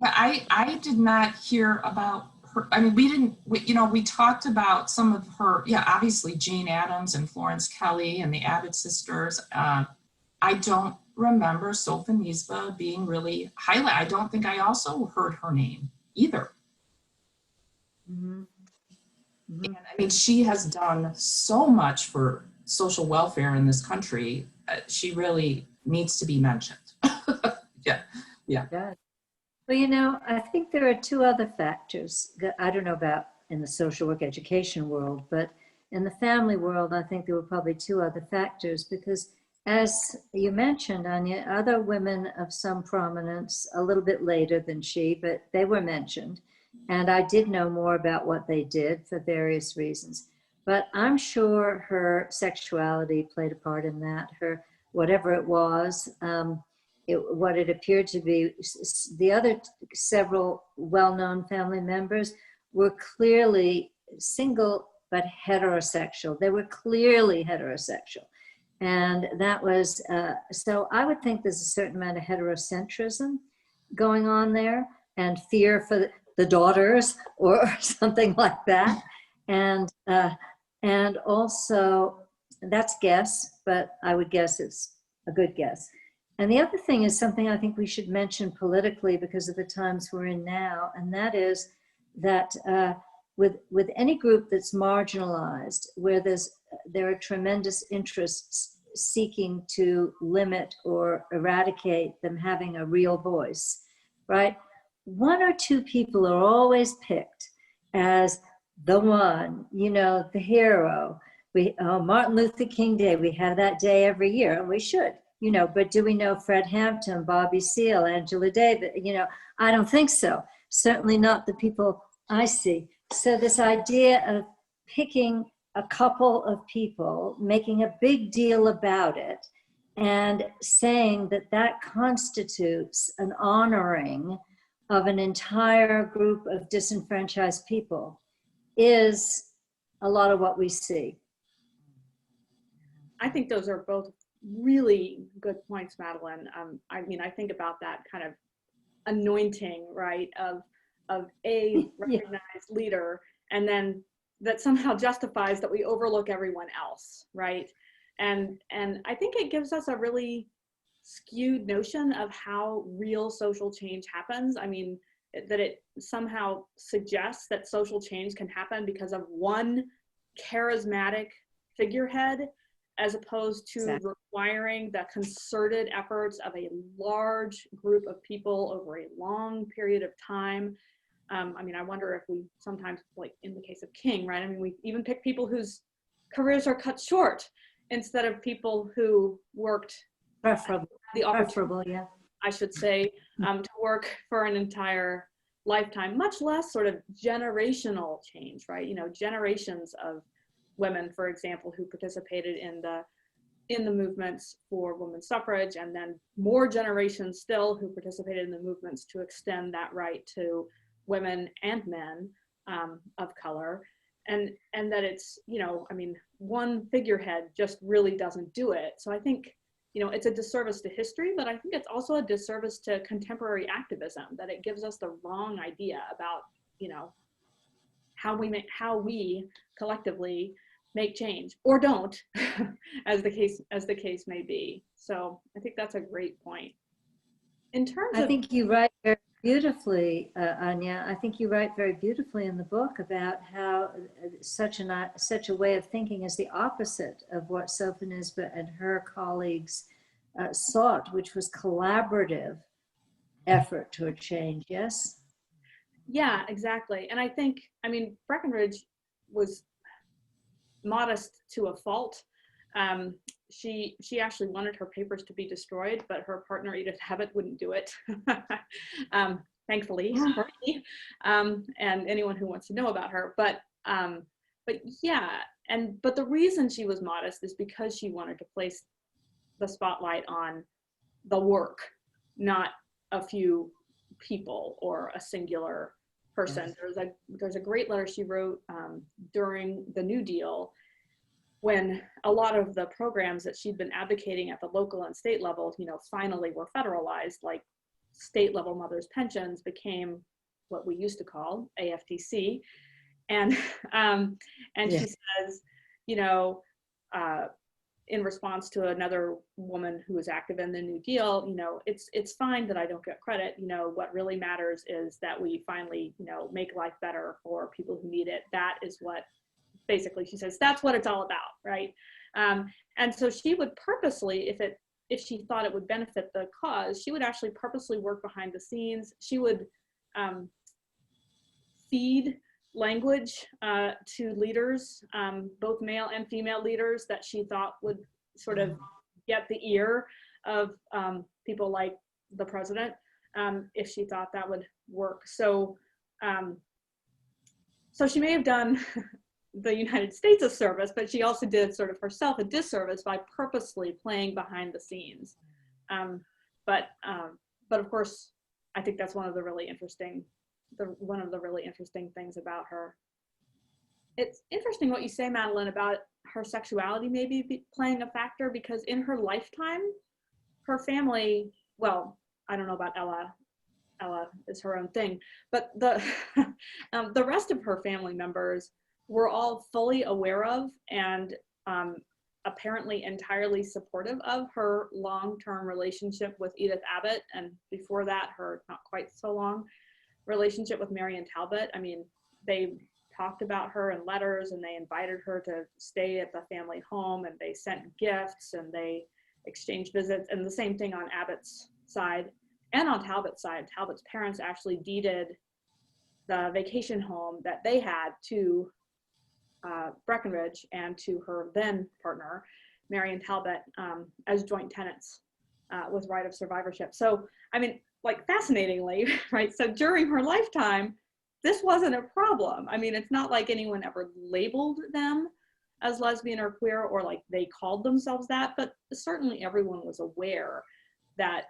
I did not hear about her. I mean, we talked about some of her, obviously Jane Addams and Florence Kelly and the Abbott sisters. I don't remember Sophonisba being really highlighted. I don't think I also heard her name either. Mm-hmm. Mm-hmm. And I mean, she has done so much for social welfare in this country, she really needs to be mentioned. Yeah, yeah. Well, you know, I think there are two other factors that I don't know about in the social work education world, but in the family world, I think there were probably two other factors because as you mentioned, Anya, other women of some prominence, a little bit later than she, but they were mentioned. And I did know more about what they did for various reasons. But I'm sure her sexuality played a part in that, her whatever it was, what it appeared to be. The other several well-known family members were clearly single but heterosexual. They were clearly heterosexual. And that was, so I would think there's a certain amount of heterocentrism going on there and fear for the daughters or something like that. And also, that's guess, but I would guess it's a good guess. And the other thing is something I think we should mention politically because of the times we're in now, and that is that with any group that's marginalized, where there are tremendous interests seeking to limit or eradicate them having a real voice, right? One or two people are always picked as the one, you know, the hero. Martin Luther King Day, we have that day every year, and we should, you know, but do we know Fred Hampton, Bobby Seale, Angela Davis? You know, I don't think so. Certainly not the people I see. So this idea of picking a couple of people, making a big deal about it, and saying that that constitutes an honoring of an entire group of disenfranchised people is a lot of what we see. I think those are both really good points, Madeline. I mean, I think about that kind of anointing, right, of a recognized leader, and then that somehow justifies that we overlook everyone else, right? And I think it gives us a really skewed notion of how real social change happens. I mean, that it somehow suggests that social change can happen because of one charismatic figurehead, as opposed to requiring the concerted efforts of a large group of people over a long period of time. I mean, I wonder if we sometimes, like in the case of King, right? I mean, we even pick people whose careers are cut short instead of people who worked preferable, yeah. I should say, to work for an entire lifetime, much less sort of generational change, right? You know, generations of women, for example, who participated in the movements for women's suffrage, and then more generations still who participated in the movements to extend that right to women and men of color, and that it's, you know, I mean, one figurehead just really doesn't do it. So I think, you know, it's a disservice to history, but I think it's also a disservice to contemporary activism, that it gives us the wrong idea about, you know, how we collectively make change or don't, as the case may be. So I think that's a great point. In terms of, I think you write very beautifully, Anya. I think you write very beautifully in the book about how such a way of thinking is the opposite of what Sophonisba and her colleagues sought, which was collaborative effort toward change. Yes. yeah, exactly. And I think, I mean, Breckinridge was modest to a fault. She actually wanted her papers to be destroyed, but her partner Edith Hebbett wouldn't do it. Thankfully, and anyone who wants to know about her. But yeah, but the reason she was modest is because she wanted to place the spotlight on the work, not a few people or a singular person. Yes. There's a great letter she wrote during the New Deal, when a lot of the programs that she'd been advocating at the local and state level, you know, finally were federalized, like state level mothers' pensions became what we used to call AFTC. And yeah. She says, you know, in response to another woman who was active in the New Deal, you know, it's fine that I don't get credit. You know, what really matters is that we finally, you know, make life better for people who need it. That is what, basically, she says, that's what it's all about, right? And so she would purposely, if she thought it would benefit the cause, she would actually purposely work behind the scenes. She would feed language to leaders, both male and female leaders that she thought would sort of get the ear of people like the president, if she thought that would work. So, so she may have done the United States a service, but she also did sort of herself a disservice by purposely playing behind the scenes. But of course, I think that's one of the really interesting things about her. It's interesting what you say, Madeleine, about her sexuality maybe playing a factor, because in her lifetime, her family, well, I don't know about Ella is her own thing, but the the rest of her family members were all fully aware of and apparently entirely supportive of her long-term relationship with Edith Abbott, and before that, her not quite so long relationship with Marion Talbot. I mean, they talked about her in letters, and they invited her to stay at the family home, and they sent gifts, and they exchanged visits, and the same thing on Abbott's side. And on Talbot's side, Talbot's parents actually deeded the vacation home that they had to Breckinridge and to her then partner, Marion Talbot, as joint tenants with right of survivorship. So, I mean, like, fascinatingly, right? So during her lifetime, this wasn't a problem. I mean, it's not like anyone ever labeled them as lesbian or queer, or like they called themselves that, but certainly everyone was aware that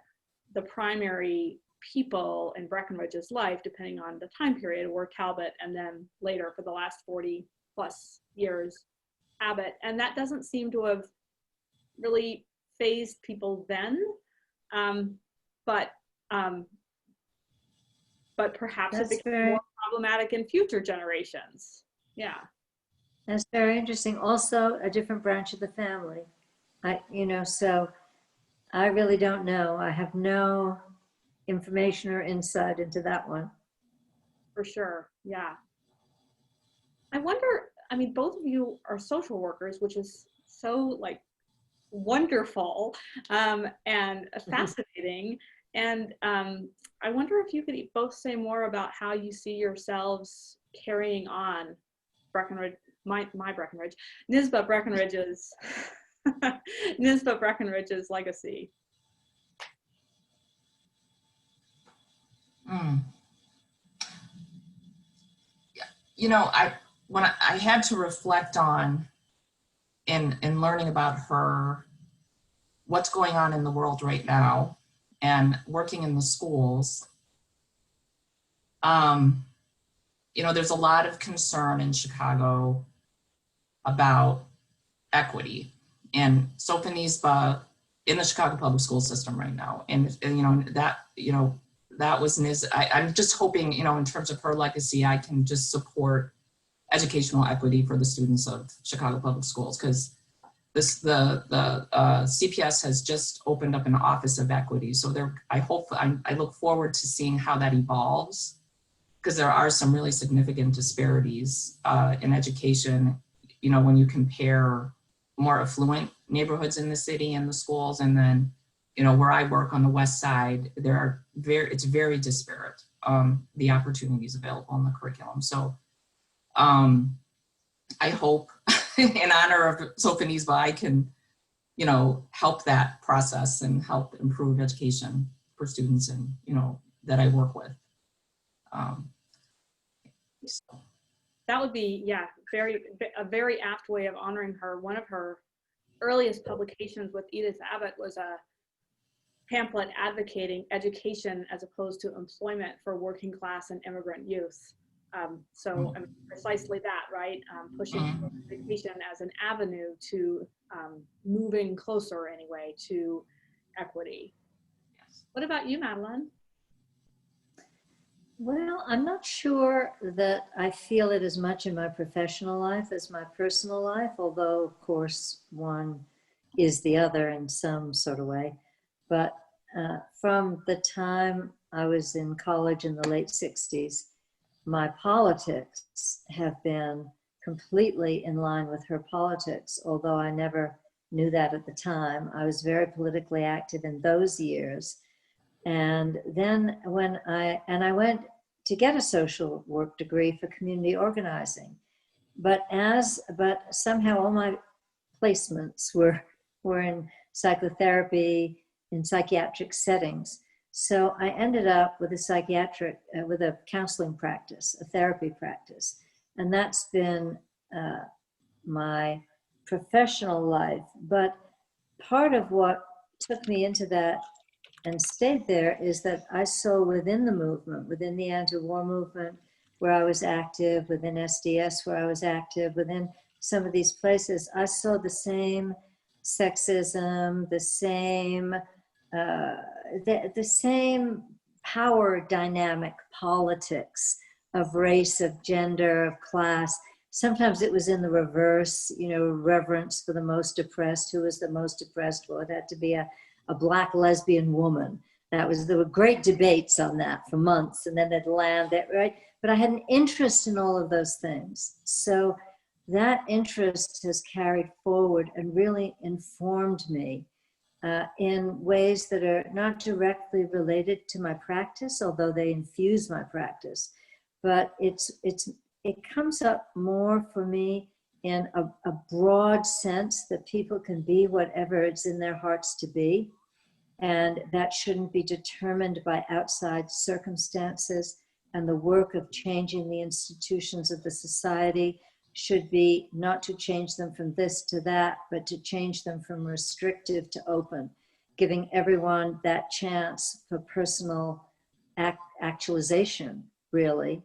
the primary people in Breckinridge's life, depending on the time period, were Talbot, and then later for the last 40 plus years, Abbott. And that doesn't seem to have really phased people then, but perhaps it became more problematic in future generations. Yeah. That's very interesting. Also, a different branch of the family. So I really don't know. I have no information or insight into that one. For sure, yeah. I wonder, I mean, both of you are social workers, which is so like wonderful and fascinating. And I wonder if you could both say more about how you see yourselves carrying on Breckinridge, my Breckinridge, Nisba Breckinridge's Nisba Breckinridge's legacy. You know, when I had to reflect on in learning about her, what's going on in the world right now, and working in the schools, you know, there's a lot of concern in Chicago about equity, and Sophonisba in the Chicago public school system right now, and that was I'm just hoping, you know, in terms of her legacy, I can just support educational equity for the students of Chicago public schools, because the CPS has just opened up an office of equity. So I look forward to seeing how that evolves, because there are some really significant disparities in education, you know, when you compare more affluent neighborhoods in the city and the schools, and then, you know, where I work on the west side, it's very disparate, the opportunities available in the curriculum. So I hope in honor of Sophonisba, I can, you know, help that process and help improve education for students, and, you know, that I work with. So. That would be, yeah, a very apt way of honoring her. One of her earliest publications with Edith Abbott was a pamphlet advocating education as opposed to employment for working class and immigrant youth. So I mean, precisely that, right? Pushing education as an avenue to moving closer, anyway, to equity. Yes. What about you, Madeleine? Well, I'm not sure that I feel it as much in my professional life as my personal life, although, of course, one is the other in some sort of way. But from the time I was in college in the late 60s, my politics have been completely in line with her politics, although I never knew that at the time. I was very politically active in those years. And then when I went to get a social work degree for community organizing, but somehow all my placements were in psychotherapy, in psychiatric settings. So I ended up with a counseling practice, a therapy practice. And that's been my professional life. But part of what took me into that and stayed there is that I saw within the movement, within the anti-war movement, where I was active, within SDS, where I was active, within some of these places, I saw the same sexism, the same power dynamic politics of race, of gender, of class. Sometimes it was in the reverse, reverence for the most oppressed. Who was the most oppressed? Well, it had to be a Black lesbian woman. There were great debates on that for months, and then it'd land there, right? But I had an interest in all of those things. So that interest has carried forward and really informed me in ways that are not directly related to my practice, although they infuse my practice. But it comes up more for me in a broad sense that people can be whatever it's in their hearts to be. And that shouldn't be determined by outside circumstances. And the work of changing the institutions of the society should be not to change them from this to that, but to change them from restrictive to open, giving everyone that chance for personal actualization, really.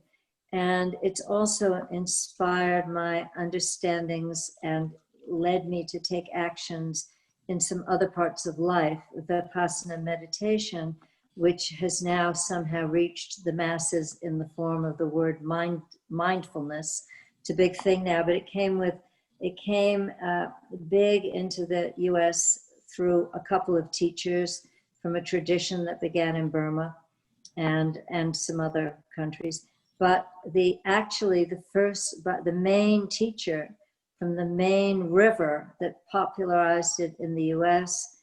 And it's also inspired my understandings and led me to take actions in some other parts of life. Vipassana meditation, which has now somehow reached the masses in the form of the word mindfulness. It's a big thing now, but it came big into the US through a couple of teachers from a tradition that began in Burma and some other countries. But the main teacher from the main river that popularized it in the US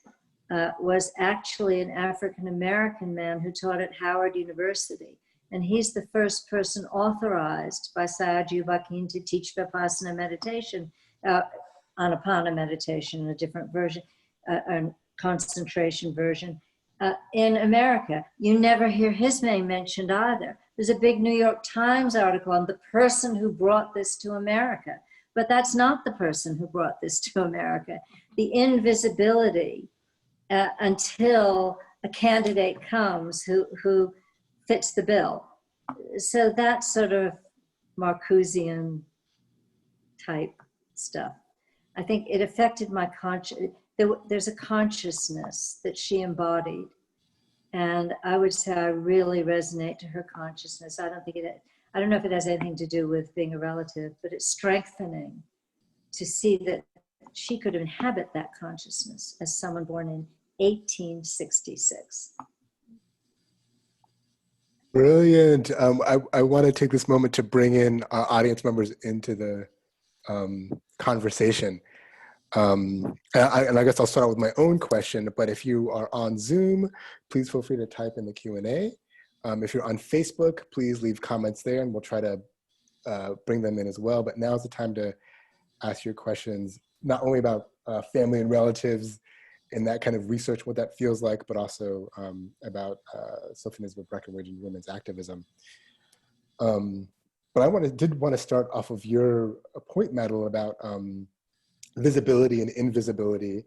was actually an African-American man who taught at Howard University. And he's the first person authorized by Sayadaw Bakin to teach Vipassana meditation, Anapana meditation, a different version, a concentration version, in America. You never hear his name mentioned either. There's a big New York Times article on the person who brought this to America. But that's not the person who brought this to America. The invisibility until a candidate comes who fits the bill. So that's sort of Marcusian type stuff. I think it affected my conscience. There's a consciousness that she embodied. And I would say I really resonate to her consciousness. I don't know if it has anything to do with being a relative, but it's strengthening to see that she could inhabit that consciousness as someone born in 1866. Brilliant. I want to take this moment to bring in our audience members into the conversation. And I guess I'll start out with my own question, but if you are on Zoom, please feel free to type in the Q&A. If you're on Facebook, please leave comments there and we'll try to bring them in as well. But now's the time to ask your questions, not only about family and relatives and that kind of research, what that feels like, but also about Sophonisba Breckinridge and women's activism. But I did want to start off of your point, Madeline, about visibility and invisibility.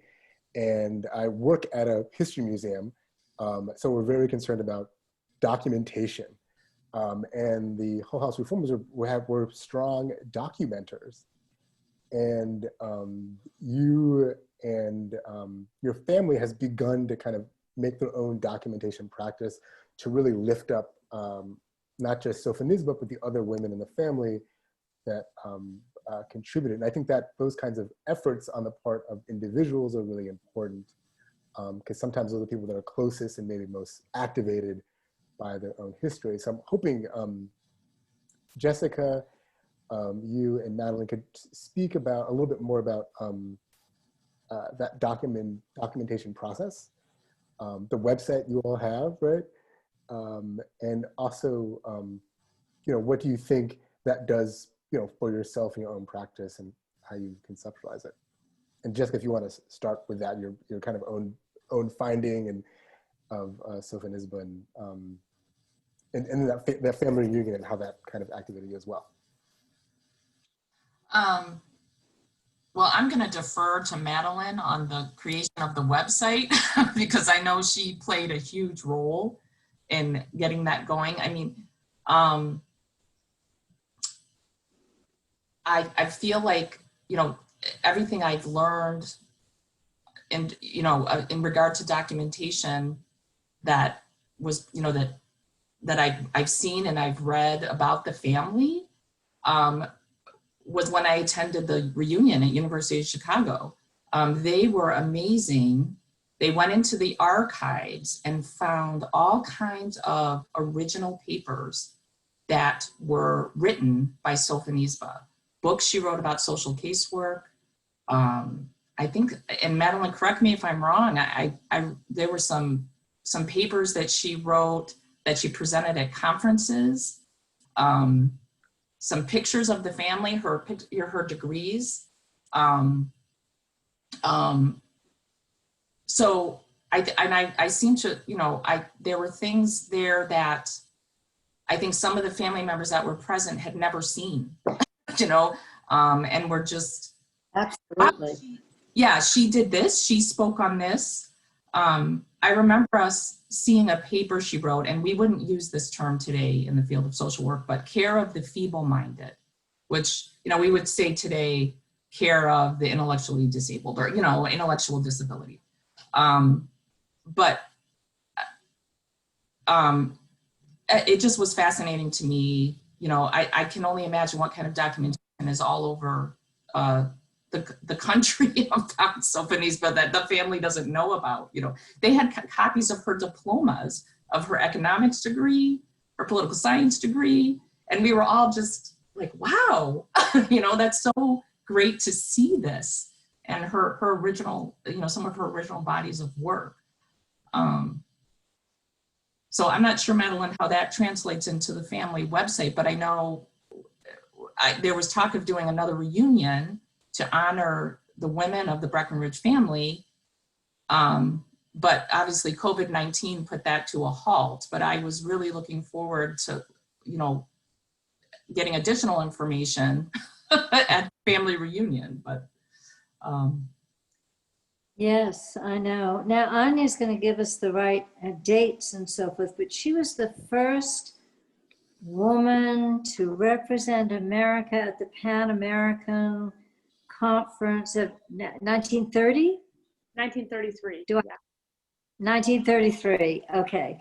And I work at a history museum, so we're very concerned about documentation. And the Hull-House reformers were strong documenters. And you and your family has begun to kind of make their own documentation practice to really lift up not just Sophonisba, but the other women in the family that contributed. And I think that those kinds of efforts on the part of individuals are really important because sometimes those are the people that are closest and maybe most activated by their own history. So I'm hoping, Jessica, you and Madeline could speak about a little bit more about that documentation process, the website you all have, right? And also, what do you think that does, for yourself in your own practice and how you conceptualize it? And Jessica, if you want to start with that, your kind of own finding and of Sophonisba and that family reunion and how that kind of activated you as well. Well, I'm going to defer to Madeline on the creation of the website because I know she played a huge role in getting that going. I mean, I feel like, everything I've learned and, in regard to documentation that was, that I've seen and I've read about the family, was when I attended the reunion at University of Chicago. They were amazing. They went into the archives and found all kinds of original papers that were written by Sophonisba. Books she wrote about social casework. I think, and Madeline, correct me if I'm wrong, there were some papers that she wrote that she presented at conferences. Some pictures of the family, her degrees. So I seem to, there were things there that I think some of the family members that were present had never seen, and were just, Absolutely. yeah, she did this, she spoke on this. I remember us seeing a paper she wrote, and we wouldn't use this term today in the field of social work, but care of the feeble-minded, which, we would say today, care of the intellectually disabled or, intellectual disability. But it just was fascinating to me. I can only imagine what kind of documentation is all over the country about Sophonisba that the family doesn't know about. They had copies of her diplomas, of her economics degree, her political science degree, and we were all just like, wow, that's so great to see this, and her original, some of her original bodies of work. So I'm not sure, Madeline, how that translates into the family website, but I know there was talk of doing another reunion to honor the women of the Breckinridge family. But obviously COVID-19 put that to a halt, but I was really looking forward to, getting additional information at family reunion, but. Yes, I know. Now, Anya's going to give us the right dates and so forth, but she was the first woman to represent America at the Pan American Conference of 1930? 1933. Do I- 1933, okay.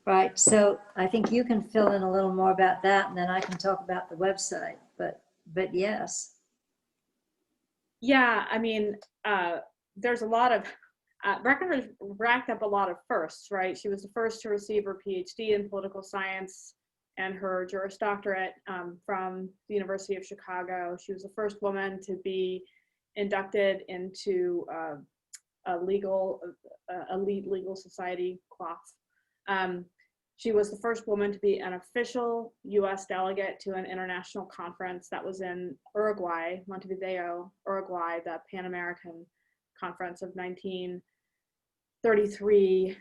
Right, so I think you can fill in a little more about that, and then I can talk about the website, but yes. Yeah, I mean, there's a lot of, Breckinridge racked up a lot of firsts, right? She was the first to receive her PhD in political science and her Juris Doctorate from the University of Chicago. She was the first woman to be inducted into a elite legal society, CLOF. She was the first woman to be an official US delegate to an international conference that was in Uruguay, Montevideo, Uruguay, the Pan American Conference of 1933.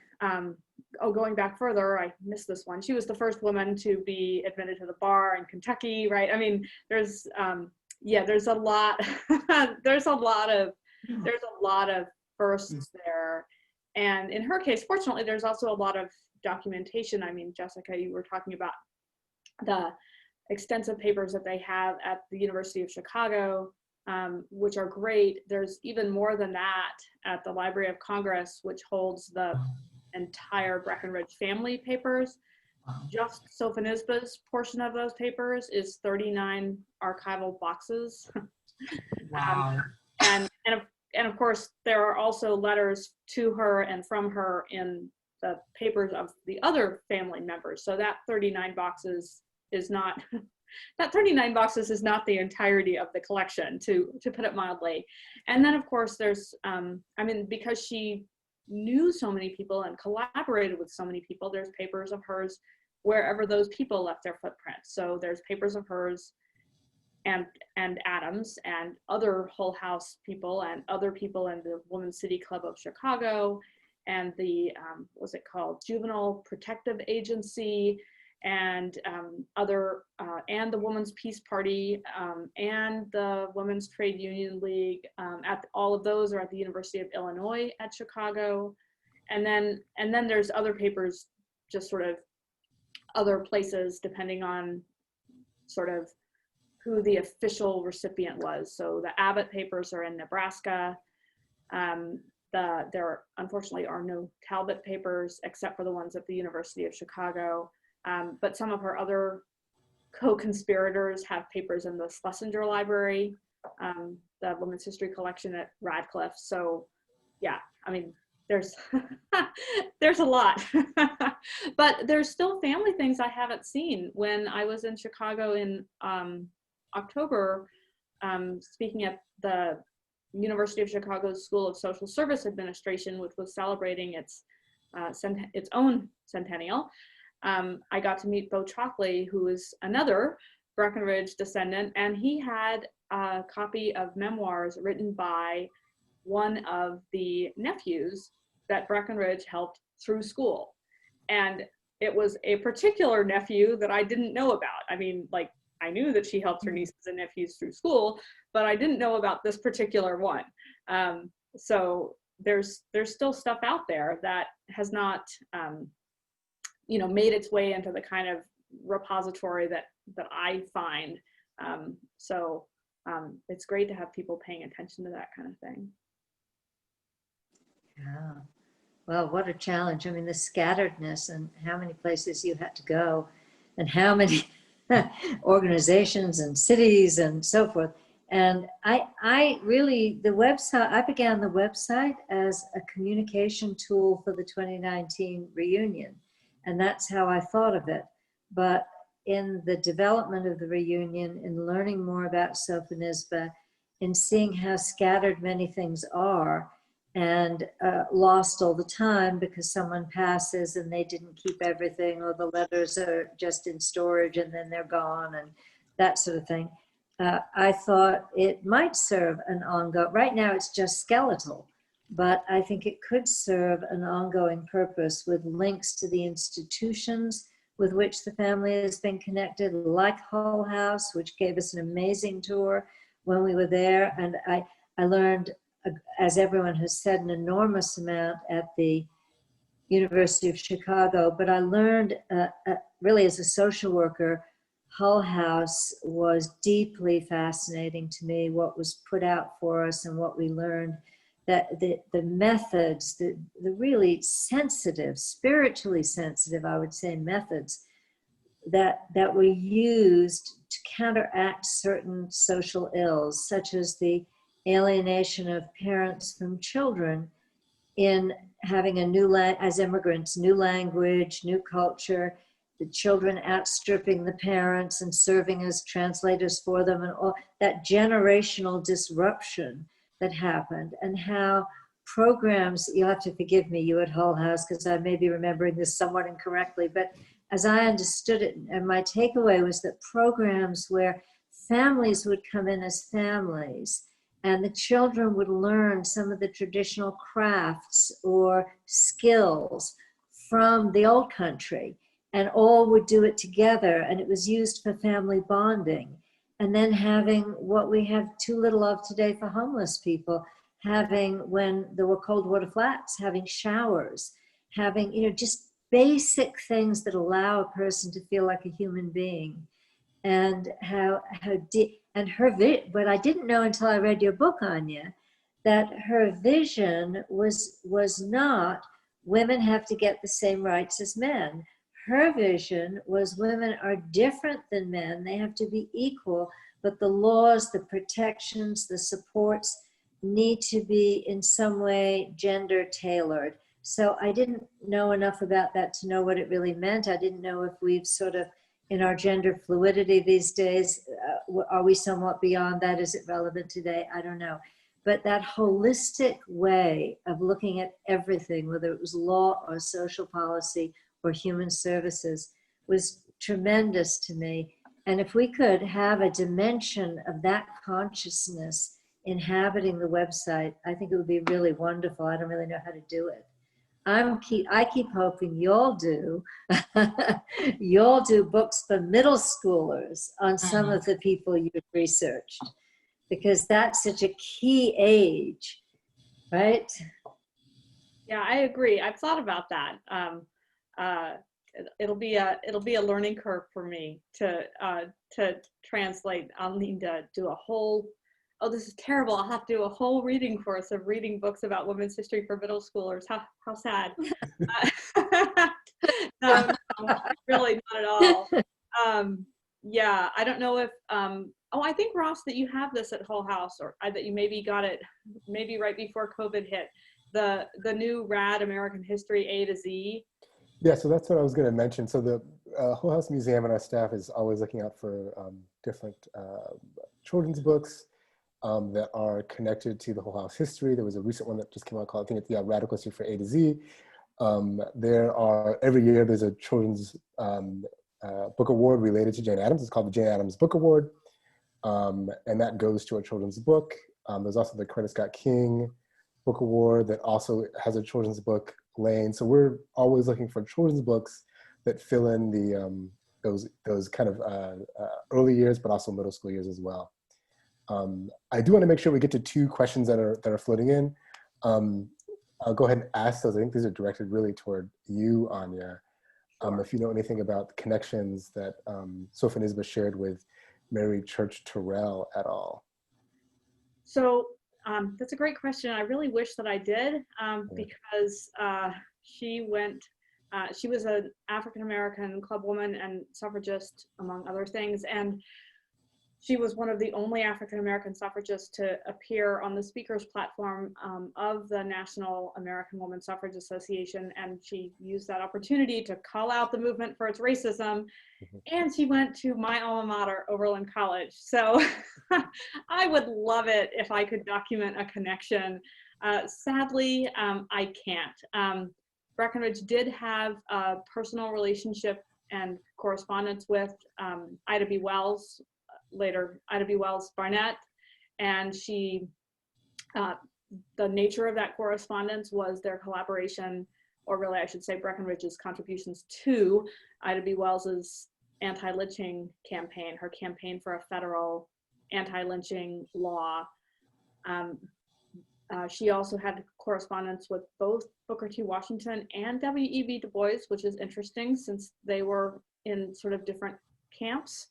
Going back further, I missed this one. She was the first woman to be admitted to the bar in Kentucky, right? I mean, there's a lot, there's a lot of firsts there. And in her case, fortunately, there's also a lot of documentation. I mean, Jessica, you were talking about the extensive papers that they have at the University of Chicago, which are great. There's even more than that at the Library of Congress, which holds the entire Breckinridge family papers. Just Sophonisba's portion of those papers is 39 archival boxes. Wow. And of course, there are also letters to her and from her in the papers of the other family members. So that 39 boxes is not that 39 boxes is not the entirety of the collection, to put it mildly. And then of course there's, I mean, because she knew so many people and collaborated with so many people, there's papers of hers wherever those people left their footprint. So there's papers of hers and Addams and other Hull-House people and other people in the Women's City Club of Chicago and the, what's it called, Juvenile Protective Agency, and other, and the Women's Peace Party, and the Women's Trade Union League. All of those are at the University of Illinois at Chicago. And then there's other papers, just sort of other places, depending on sort of who the official recipient was. So the Abbott papers are in Nebraska. There unfortunately are no Talbot papers except for the ones at the University of Chicago. But some of her other co-conspirators have papers in the Schlesinger Library, the Women's History Collection at Radcliffe. So yeah, I mean, there's there's a lot. But there's still family things I haven't seen. When I was in Chicago in October, speaking at the University of Chicago's School of Social Service Administration, which was celebrating its own centennial, I got to meet Bo Chalkley, who is another Breckinridge descendant, and he had a copy of memoirs written by one of the nephews that Breckinridge helped through school. And it was a particular nephew that I didn't know about. I mean, like, I knew that she helped her nieces and nephews through school, but I didn't know about this particular one. So there's still stuff out there that has not, you know, made its way into the kind of repository that I find. So it's great to have people paying attention to that kind of thing. Yeah. Well, what a challenge. I mean, the scatteredness and how many places you had to go and how many organizations and cities and so forth. And I really, the website, I began the website as a communication tool for the 2019 reunion. And that's how I thought of it. But in the development of the reunion, in learning more about Sophonisba, in seeing how scattered many things are, and lost all the time because someone passes and they didn't keep everything, or the letters are just in storage and then they're gone, and that sort of thing. I thought it might serve an ongoing, right now it's just skeletal, but I think it could serve an ongoing purpose with links to the institutions with which the family has been connected, like Hull-House, which gave us an amazing tour when we were there. And I learned, as everyone has said, an enormous amount at the University of Chicago, but I learned really as a social worker, Hull-House was deeply fascinating to me, what was put out for us and what we learned, that the methods, the really sensitive, spiritually sensitive, I would say, methods that were used to counteract certain social ills, such as the alienation of parents from children in having a new, as immigrants, new language, new culture, the children outstripping the parents and serving as translators for them, and all that generational disruption that happened, and how programs, you'll have to forgive me, you at Hull-House, because I may be remembering this somewhat incorrectly, but as I understood it, and my takeaway was that programs where families would come in as families, and the children would learn some of the traditional crafts or skills from the old country, and all would do it together, and it was used for family bonding. And then having what we have too little of today for homeless people, having, when there were cold water flats, having showers, having, you know, just basic things that allow a person to feel like a human being. And how deep, and her, but I didn't know until I read your book, Anya, that her vision was not women have to get the same rights as men. Her vision was women are different than men. They have to be equal, but the laws, the protections, the supports need to be in some way gender tailored. So I didn't know enough about that to know what it really meant. I didn't know if we've sort of in our gender fluidity these days. Are we somewhat beyond that? Is it relevant today? I don't know. But that holistic way of looking at everything, whether it was law or social policy or human services, was tremendous to me. And if we could have a dimension of that consciousness inhabiting the website, I think it would be really wonderful. I don't really know how to do it. I keep hoping you'll do books for middle schoolers on some of the people you've researched, because that's such a key age, right? Yeah, I agree. I've thought about that. It'll be a learning curve for me to translate. I'll need to do a whole. Oh, this is terrible. I'll have to do a whole reading course of reading books about women's history for middle schoolers. How sad. No, really not at all. Yeah, I don't know if, oh, I think, Ross, that you have this at Hull-House, or that you maybe got it maybe right before COVID hit, the new RAD American History A to Z. Yeah, so that's what I was going to mention. So the Hull-House Museum and our staff is always looking out for different children's books that are connected to the Hull-House history. There was a recent one that just came out called, I think it's Radical History for A to Z. There are, every year there's a children's book award related to Jane Addams. It's called the Jane Addams Book Award. And that goes to a children's book. There's also the Coretta Scott King Book Award that also has a children's book lane. So we're always looking for children's books that fill in the those kind of early years, but also middle school years as well. I do want to make sure we get to two questions that are floating in. I'll go ahead and ask those. I think these are directed really toward you, Anya. Sure. If you know anything about the connections that Sophonisba shared with Mary Church Terrell et al. So that's a great question. I really wish that I did, because she was an African-American clubwoman and suffragist, among other things. And she was one of the only African-American suffragists to appear on the speaker's platform of the National American Woman Suffrage Association. And she used that opportunity to call out the movement for its racism. And she went to my alma mater, Oberlin College. So I would love it if I could document a connection. Sadly, I can't. Breckinridge did have a personal relationship and correspondence with Ida B. Wells, later Ida B. Wells Barnett, and she, the nature of that correspondence was their collaboration, or really I should say Breckinridge's contributions to Ida B. Wells's anti-lynching campaign, her campaign for a federal anti-lynching law. She also had correspondence with both Booker T. Washington and W.E.B. Du Bois, which is interesting since they were in sort of different camps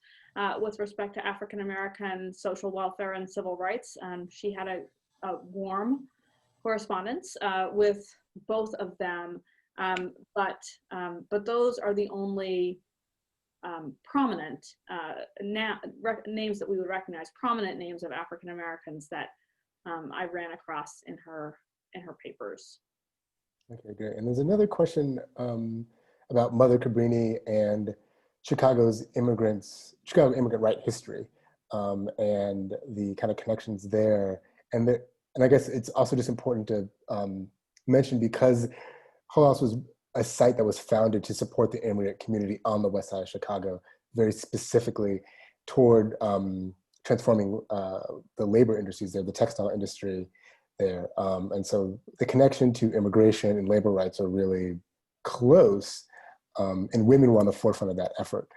with respect to African-American social welfare and civil rights. She had a warm correspondence with both of them, but those are the only prominent names that we would recognize, prominent names of African-Americans that I ran across in her papers. Okay, great. And there's another question about Mother Cabrini and Chicago's Chicago immigrant right history, and the kind of connections there. And I guess it's also just important to mention, because Hull-House was a site that was founded to support the immigrant community on the west side of Chicago, very specifically toward transforming the labor industries there, the textile industry there. And so the connection to immigration and labor rights are really close, and women were on the forefront of that effort.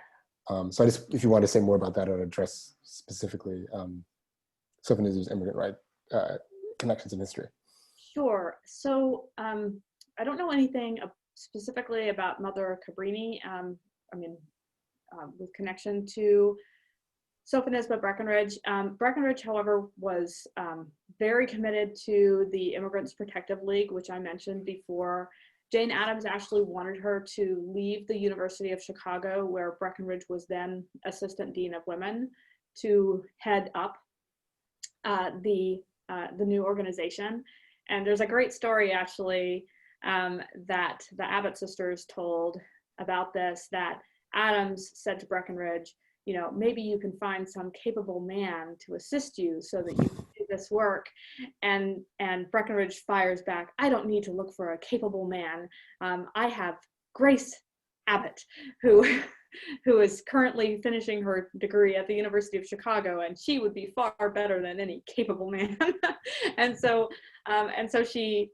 So I just, if you want to say more about that or address specifically Sophonisba's immigrant right connections in history. Sure. So I don't know anything specifically about Mother Cabrini. With connection to Sophonisba Breckinridge. Breckinridge, however, was very committed to the Immigrants Protective League, which I mentioned before. Jane Addams actually wanted her to leave the University of Chicago, where Breckinridge was then Assistant Dean of Women, to head up the new organization. And there's a great story, actually, that the Abbott sisters told about this, that Adams said to Breckinridge, you know, maybe you can find some capable man to assist you so that you can do this work. And Breckinridge fires back, I don't need to look for a capable man. I have Grace Abbott, who is currently finishing her degree at the University of Chicago, and she would be far better than any capable man. and so she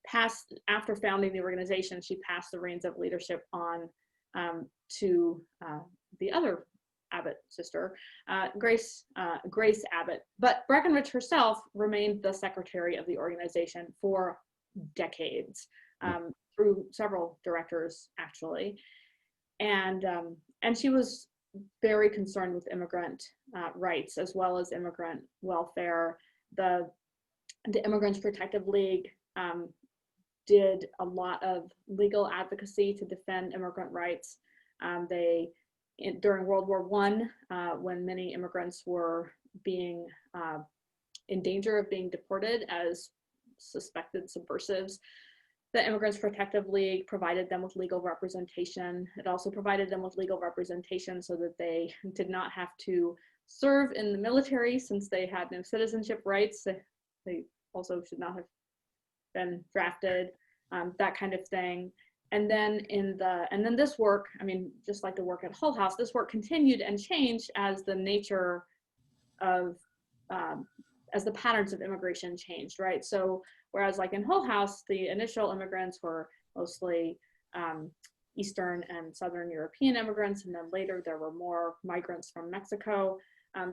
passed, after founding the organization, she passed the reins of leadership on to the other Abbott sister, Grace Abbott. But Breckinridge herself remained the secretary of the organization for decades, through several directors, actually. And she was very concerned with immigrant rights as well as immigrant welfare. The Immigrants Protective League did a lot of legal advocacy to defend immigrant rights. During World War I, when many immigrants were being in danger of being deported as suspected subversives, the Immigrants Protective League provided them with legal representation. It also provided them with legal representation so that they did not have to serve in the military, since they had no citizenship rights. They also should not have been drafted, that kind of thing. And then this work, I mean, just like the work at Hull-House, this work continued and changed as the nature of, as the patterns of immigration changed, right? So whereas like in Hull-House, the initial immigrants were mostly Eastern and Southern European immigrants, and then later there were more migrants from Mexico.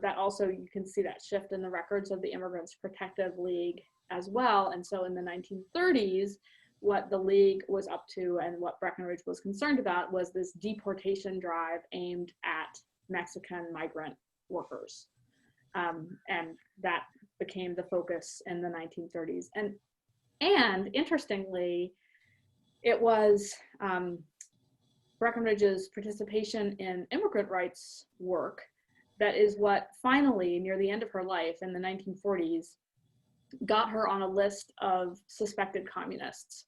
That also, you can see that shift in the records of the Immigrants Protective League as well. And so in the 1930s, what the League was up to and what Breckinridge was concerned about was this deportation drive aimed at Mexican migrant workers. And that became the focus in the 1930s. And interestingly, it was Breckinridge's participation in immigrant rights work that is what finally, near the end of her life in the 1940s, got her on a list of suspected communists.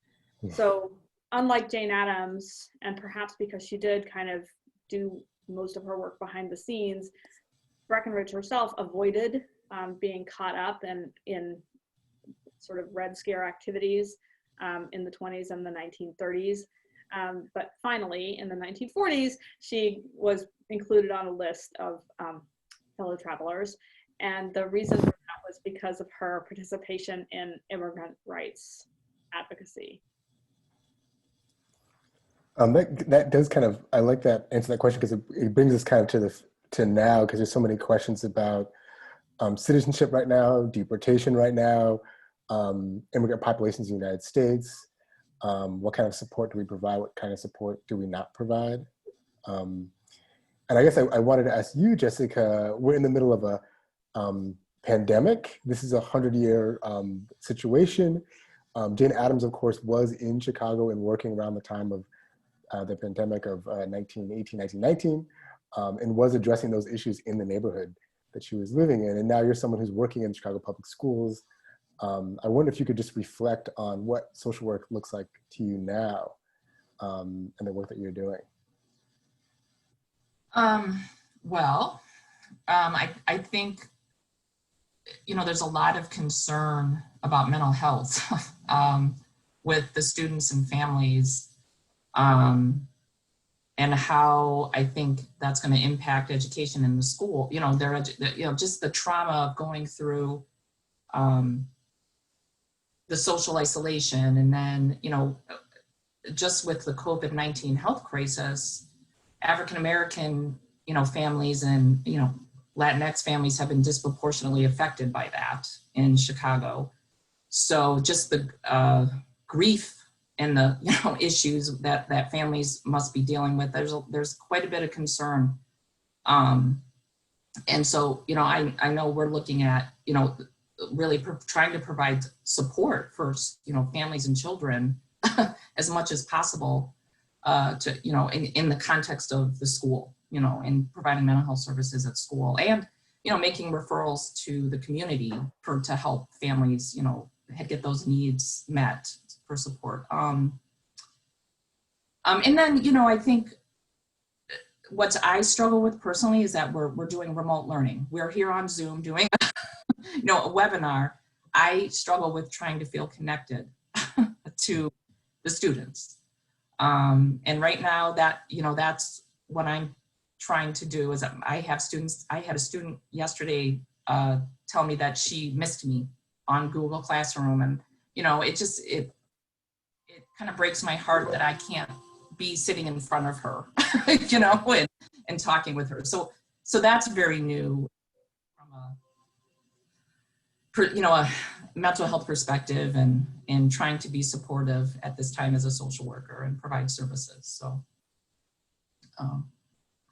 So unlike Jane Addams, and perhaps because she did kind of do most of her work behind the scenes, Breckinridge herself avoided being caught up in sort of Red Scare activities in the 20s and the 1930s. But finally, in the 1940s, she was included on a list of fellow travelers. And the reason for that was because of her participation in immigrant rights advocacy. That does kind of, I like that answer that question, because it brings us kind of to now, because there's so many questions about citizenship right now, deportation right now, immigrant populations in the United States. What kind of support do we provide? What kind of support do we not provide? And I guess I wanted to ask you, Jessica, we're in the middle of a pandemic. This is a 100-year situation. Jane Addams, of course, was in Chicago and working around the time of the pandemic of 1918, 1919, and was addressing those issues in the neighborhood that she was living in. And now you're someone who's working in Chicago public schools. I wonder if you could just reflect on what social work looks like to you now, and the work that you're doing. I think, there's a lot of concern about mental health with the students and families, and how I think that's going to impact education in the school. Just the trauma of going through the social isolation, and then, just with the COVID-19 health crisis, African-American, families and, Latinx families have been disproportionately affected by that in Chicago. So just the grief and the, issues that families must be dealing with, there's quite a bit of concern. And so, I know we're looking at, really trying to provide support for, families and children as much as possible to, in the context of the school, and providing mental health services at school, and, making referrals to the community to help families, get those needs met for support. And then, I think what I struggle with personally is that we're doing remote learning. We're here on Zoom doing a webinar. I struggle with trying to feel connected to the students. And right now that's what I'm trying to do is I have students. I had a student yesterday tell me that she missed me on Google Classroom, and it kind of breaks my heart that I can't be sitting in front of her, and talking with her. So that's very new from a mental health perspective, and trying to be supportive at this time as a social worker and provide services. So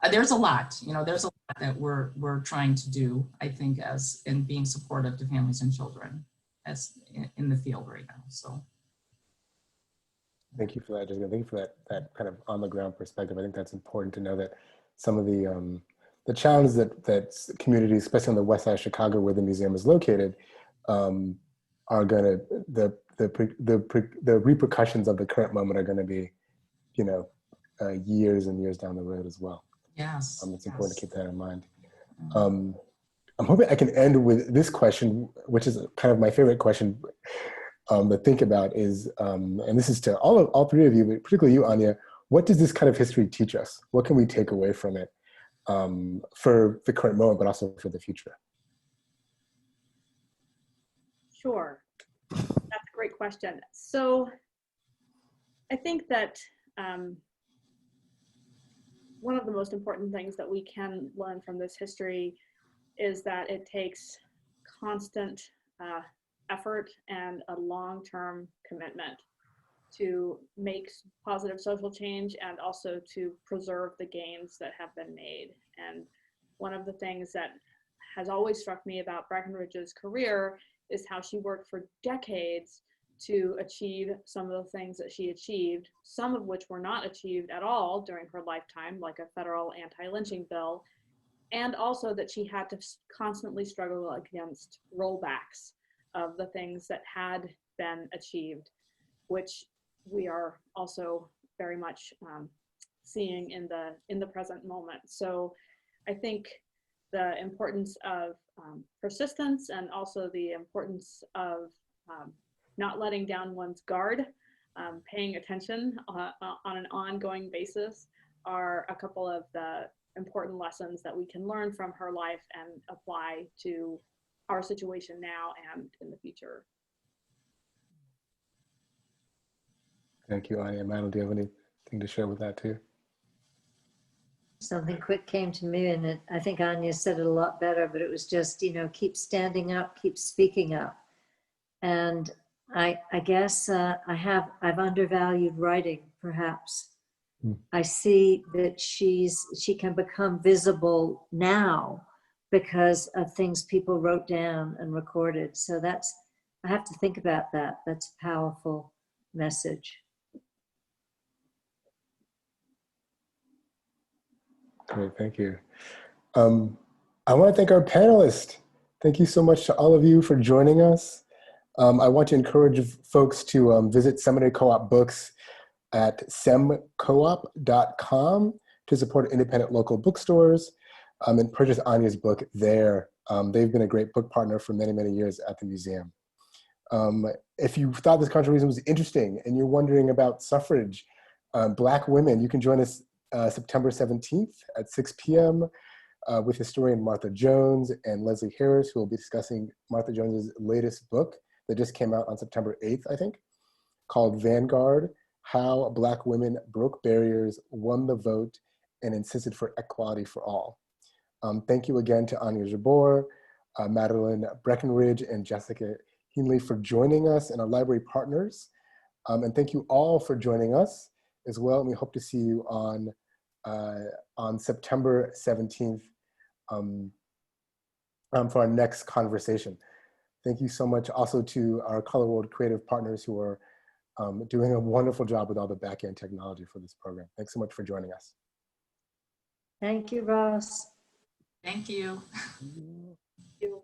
there's a lot, there's a lot that we're trying to do, I think, as in being supportive to families and children as in the field right now. So. Thank you for that, Jessica. Thank you for that kind of on the ground perspective. I think that's important to know that some of the challenges that communities, especially on the west side of Chicago, where the museum is located, are going to the repercussions of the current moment are going to be, years and years down the road as well. Yes. It's important to keep that in mind. I'm hoping I can end with this question, which is kind of my favorite question to think about is, and this is to all three of you, but particularly you, Anya, what does this kind of history teach us? What can we take away from it for the current moment, but also for the future? Sure, that's a great question. So I think that one of the most important things that we can learn from this history is that it takes constant effort and a long-term commitment to make positive social change and also to preserve the gains that have been made. And one of the things that has always struck me about Breckinridge's career is how she worked for decades to achieve some of the things that she achieved, some of which were not achieved at all during her lifetime, like a federal anti-lynching bill, and also that she had to constantly struggle against rollbacks of the things that had been achieved, which we are also very much seeing in the present moment. So I think the importance of persistence and also the importance of not letting down one's guard, paying attention on an ongoing basis are a couple of the important lessons that we can learn from her life and apply to our situation now and in the future. Thank you, Anya. Madeline, do you have anything to share with that too? Something quick came to me, and I think Anya said it a lot better, but it was just, keep standing up, keep speaking up. And I guess I've undervalued writing, perhaps. I see that she can become visible now because of things people wrote down and recorded. So I have to think about that. That's a powerful message. Great, thank you. I want to thank our panelists. Thank you so much to all of you for joining us. I want to encourage folks to visit Seminary Co-op Books at semcoop.com to support independent local bookstores and purchase Anya's book there. They've been a great book partner for many, many years at the museum. If you thought this conversation was interesting and you're wondering about suffrage, Black women, you can join us September 17th at 6 p.m. With historian Martha Jones and Leslie Harris, who will be discussing Martha Jones's latest book that just came out on September 8th, I think, called Vanguard: How Black Women Broke Barriers, Won the Vote, and Insisted for Equality for All. Thank you again to Anya Jabour, Madeline Breckinridge, and Jessica Heinle for joining us, and our library partners. And thank you all for joining us as well. And we hope to see you on September 17th for our next conversation. Thank you so much also to our Color World creative partners who are doing a wonderful job with all the back-end technology for this program. Thanks so much for joining us. Thank you, Ross. Thank you. Thank you.